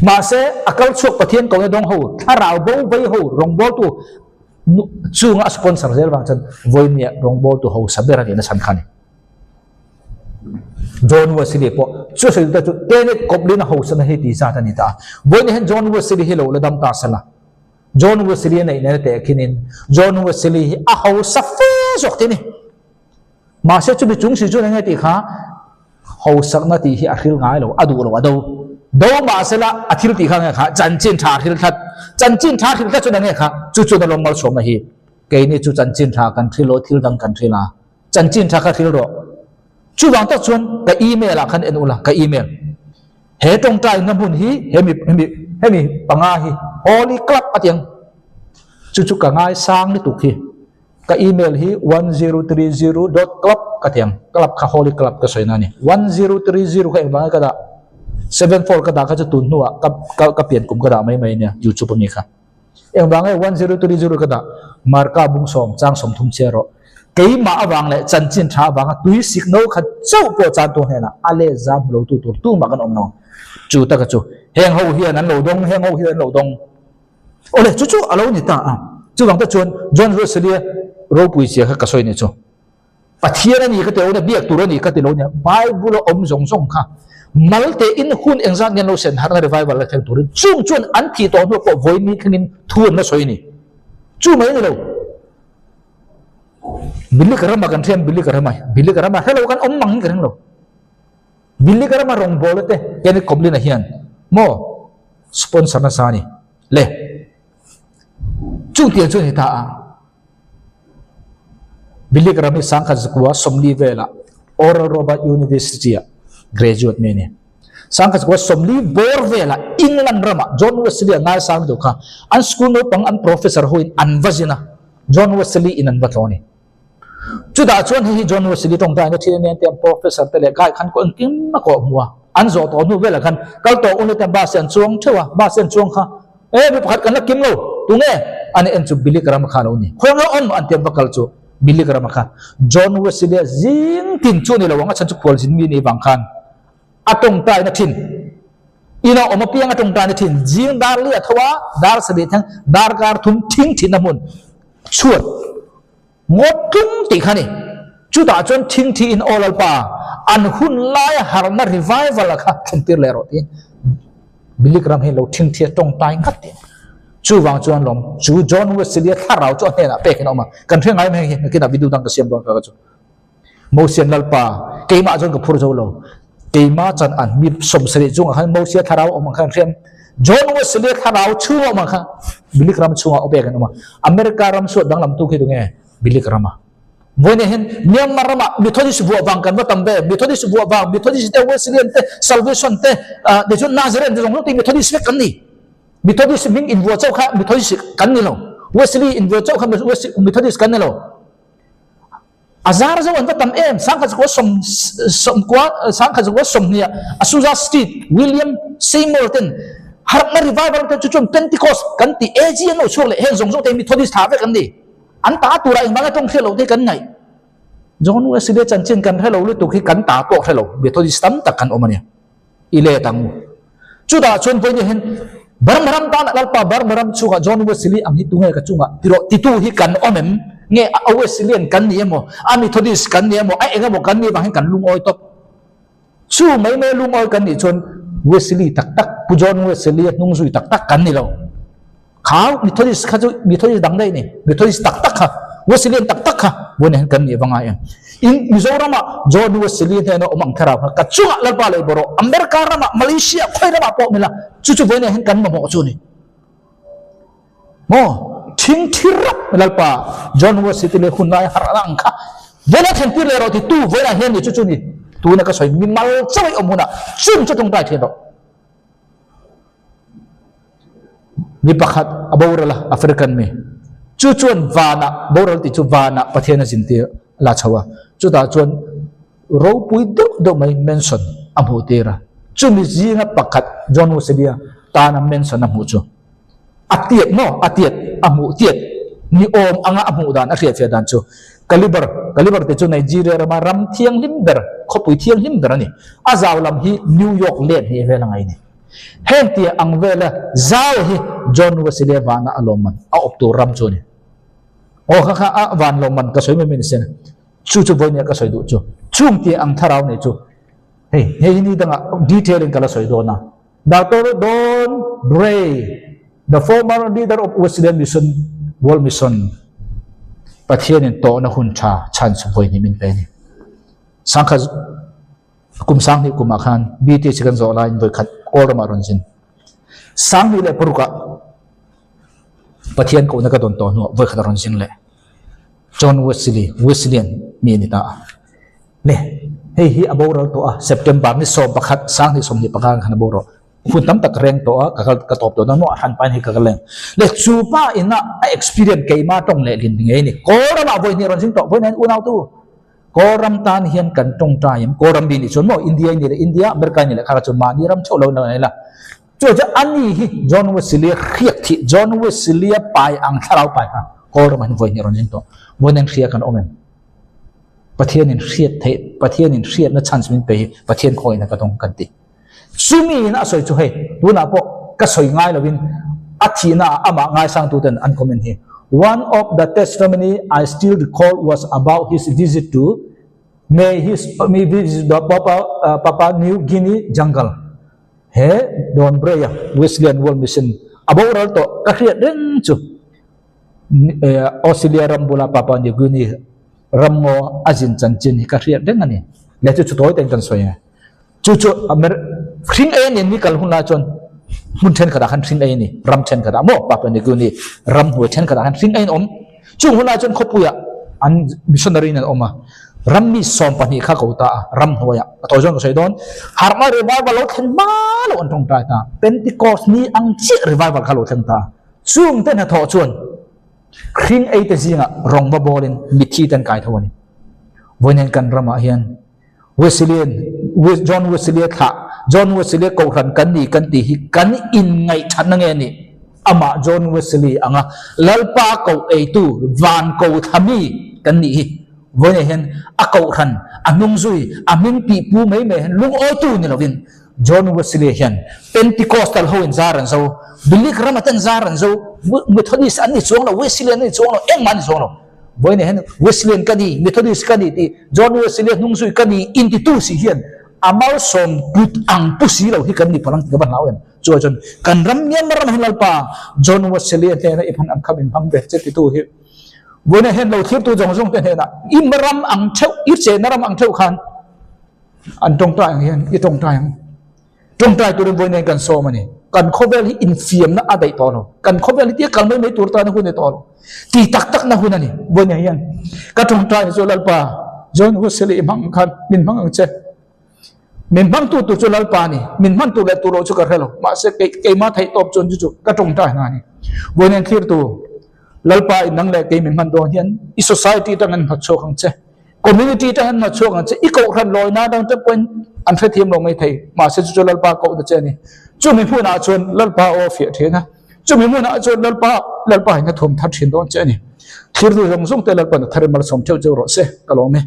ma se akal chok pathian ko dong ho tharau bo vai ho rong bo tu chunga sponsor zel wang chan voinia rong bo tu ho saber ani na san khan John Wesley po chu sil ta chu Kenneth Copeland ho san he ti sa ta ni ta voin hen John Wesley hi lo la dam ta sala John Wesley nei ne te khinin John Wesley a ho sa fe sok ti ni ma se chu bi chung si chu ngai ti kha ho sak na ti hi a khil ngai lo adu lo ado do ma se la a thil ti kha ngai kha chan chin tha thil khat chu ngai kha chu chu da lom mal som na hi ke ni chu chan chin tha kan thilo thil dang kan thila chan chin tha kha thil ro chu wang ta chuan ka email a khan en ula ka email he tong tai na bun hi hemi panga hi holy club atiang chu ka ngai sang ni tu khi ka email hi 1030.club ka tiang club ka holy club ka soina ni 1030 ka ba ka da 74 ka da ka chu tun nuwa ka pian kum ka da mai ne YouTube ni kha eng ba ngai 1030 ka da marka bung som chang som thum chero kei ma awang le chan chin tha wanga tui signal kha chau po chan to hena ale jam lo tu ma kan om no chu ta ka chu heng ho hian an lo dong heng ho hian lo dong ole chu alo ni ta a chu wang ta chon John Wesley ro pui sia ka soi ni chu pathian ani ka te ona biak tur ani ka te lo nya bible om zong zong kha malte in hun engzan ngen lo sen har na revival la thang tur chung chun an thi to no ko voi ni khinin thun na soi ni chu mai ni lo billi karama kan them billi karama hello kan om mang kan lo billi karama rong bolate Kenneth Copeland na hian mo sponsor na sani le chung tian chu ni ta a billi karami sang kha zakwa somli vela Oral Roberts University graduate me ne sang ka ko somli bor vela England rama John Wesley ngai sang do kha an school no pang an professor hoin an vajina John Wesley in an batloni chu da chuan hi John Wesley tong ta na thil ne te professor te le kai khan ko kim ma ko muwa an zo to nu vela khan kal to un te ba sen chuang thewa ba sen chuang kha mi pakhat kan la kim lo tu nge ani en chu bilik ram kha lo ni khong on an te bakal chu bilik ram kha John Wesley jing tin chu ni lo wanga chan chu khol jin mi ni bang khan atong tai na thin ina oma piang atong tai na thin jing dar li athawa dar sabe thang dar kar thum thing thin amun chuat ngot tung ti khani chu da chon thing thi in all pa an hun lai har na revival kha thentir le ro ti bilik ram he lo thing thi tong tai ngat ti chu wang chuan lom chu John Wesley tharau chu he na pe kin oma kan theng ai me ki na video dang ka siam don ka chu mo sian lal pa ke ma jon ka phur zo lo keima chan an mi som sri chung han mo sia tharau om khan threm John Wesley tharau chu om kha bilik ram chunga obe kan oma America ram so dang lam tu khi dunge bilik rama voine hen niam marama Methodist bu bang kan batam be Methodist bu bang Methodist te Wesley te salvation te de jun Nazareth de jong ti Methodist kan ni Methodist ming in wo chau kha Methodist kan ni lo Wesley in wo chau kha Methodist kan ni lo azar zo an batam em sang kha ko som kwa sang kha ko som nia Azusa Street William Seymour ten har na revival te chu chum Pentecost kan ti AG no chule hen jong jong te Methodist ha ve kan ni an ta tu ra in bang tong thelo te kan ngai John Wesley chan chin kan thelo lu tu khi kan ta to thelo Methodist tam tak kan omania ile tang chu da chon poi ni hen barmaram ta na lalpa barmaram chu ga John Wesley ang hi tu ngai ka chunga tiro ti tu hi kan omem nge Wesley kan ni mo Methodist kan ni mo ai enga mo kan ni bang kan lung oi top chu mai me lung oi kan ni chon Wesley tak tak pu John Wesley nung zui tak tak kan ni lo khao Methodist kha chu Methodist dang dai ni Methodist tak tak kha Wesley tak tak kha bon kan ni banga ya in Mizorama John Wesley he no omang thara ka chunga lalpa le boro America rama Malaysia khoi rama po mila chu chu bon hen kan mo chu ni mo thing thirap lalpa John Wesley le khun lai harang kha bona then pi le ro ti tu bona hen ni chu chu ni tu na ka soi min mal choi omuna chum chu tung tai the do ni pakhat abawrala African me chu chuan vana boral ti chu vana pathena jinti la chawa chu da chuan ro pui do mai mention amu tera chu mi jinga pakhat John Wesley ta na mention amu chu atiet no atiet amu tiet ni om anga amu dan a khia fe dan chu caliber te chu Nigeria ma ram thiang limber khopui thiang limber ani azawlam hi New York len he velangai ni hen ti ang vela zaw hi John Wesley vana aloman a opto ram chu ni o kha van loman ka soi me min sen chu bonia ka soi du chu chung ti ang tharau ne chu he ni danga detailing kala soi do na Dr. Don Bray the former leader of Wesleyan Mission World Mission pathian to na hun tha chan su voi ni min pe ni sangkha kum sang ni kum akhan BT chikan zo line voi khat kor ma ron jin sang ni le puruka pathian ko na ka don to no voi khat ron jin le John Wesleyan mi ni ta le hei hi aboro to a September ni so pakhat sang ni som ni pakang khan aboro hun tam tak reng to a ka top to no han pan hi ka leng le chupa ina experience ke ma tong le lin nge ni kor ma voi ni ron jing to voi nan unau tu koram tan hian kan tong ta yam koram bi ni chon mo India ni le India America ni le kha chu ma ni ram chho lo na la chu ja ani hi John Wesley khiak thi John Wesley pai ang tharau pai ha koram an voi ni ron jing to vonen khia kan omen pathian in khiat the pathian in khiat na chance min pe pathian khoi na ka tong kan ti sumi na soi chu he tu na po ka soi ngai lovin athina ama ngai sang tu ten an comment he one of the testimony I still recall was about his visit to me visit the Papua New Guinea jungle he Don Bray Wesleyan World Mission about to ka khiat den chu Australia ram bola Papua New Guinea rammo ajin chanchin ka khiat den ani le chu toy ten kan soya chu amer khring e ni kal hunla chon mun then kada khan khring e ni ram then kada mo Papua New Guinea ram hu then kada khan khring e om chu hunla chon khopuya an missionary na oma rammi som pani kha ko ta ram hoya to jong sei don harma revival lo khen ma lo an tong ta ta Pentecost ni ang chi revival kha lo thang ta chung ten ha tho chuan khring ei te zinga rong ba bolin mithi tan kai thawani voinen kan rama hian Wesleyan John Wesley tha John Wesley ko ran kan ni kan ti hi kan in ngai than nge ni ama John Wesley anga lalpa ko ei tu van ko thami kan ni hi voinen hian a ko ran anung zui amin pi pu mai me lung o tu ni lovin John Wesley hian Pentecostal ho in zaran so bilik ramatan zaran so Methodist ani chuang lo Wesleyan ani chuang lo engman chuang lo voine hen Wesleyan kani Methodist kani ti John Wesley nung zui kani inti tu si hian amal som put ang pusi lo hi kan ni palang ka ban lawen chuan kan ram nyam ram hilal pa John Wesley te na iphan ang khamin phang be che ti tu hi voine hen lo thip tu jong jong te na imram ang theu i che naram ang theu khan an tong ta hian i tong ta trong trai tu voi này cần so mà nè cần khovel hi infiam na adai to no cần khovel ti kal mai tur ta na hu ne to ti tak tak na hu na ni voi ne hian ka trong trai so lalpa John Wesley mang khan min mang ang che min mang tu so lalpa ni min man tu le tu ro chu ka helo ma se ke ma thai top chon chu ka trong trai na ni voi ne khir tu lalpa nang le ke min man do hian i society ta ngan phat cho khang che community ta ngan ma cho khang che i ko ran loi na dang te point an phê thiêm lòng mấy thầy mà sẽ cho lalpa cậu được chơi này chú mình muốn nào chôn lalpa ô phía thế na chú mình muốn nào chôn lalpa nó thùng thắt thiên đó chơi này khi tôi dùng tay lalpa nó thay mà sống theo châu rõ sẽ cả lòng này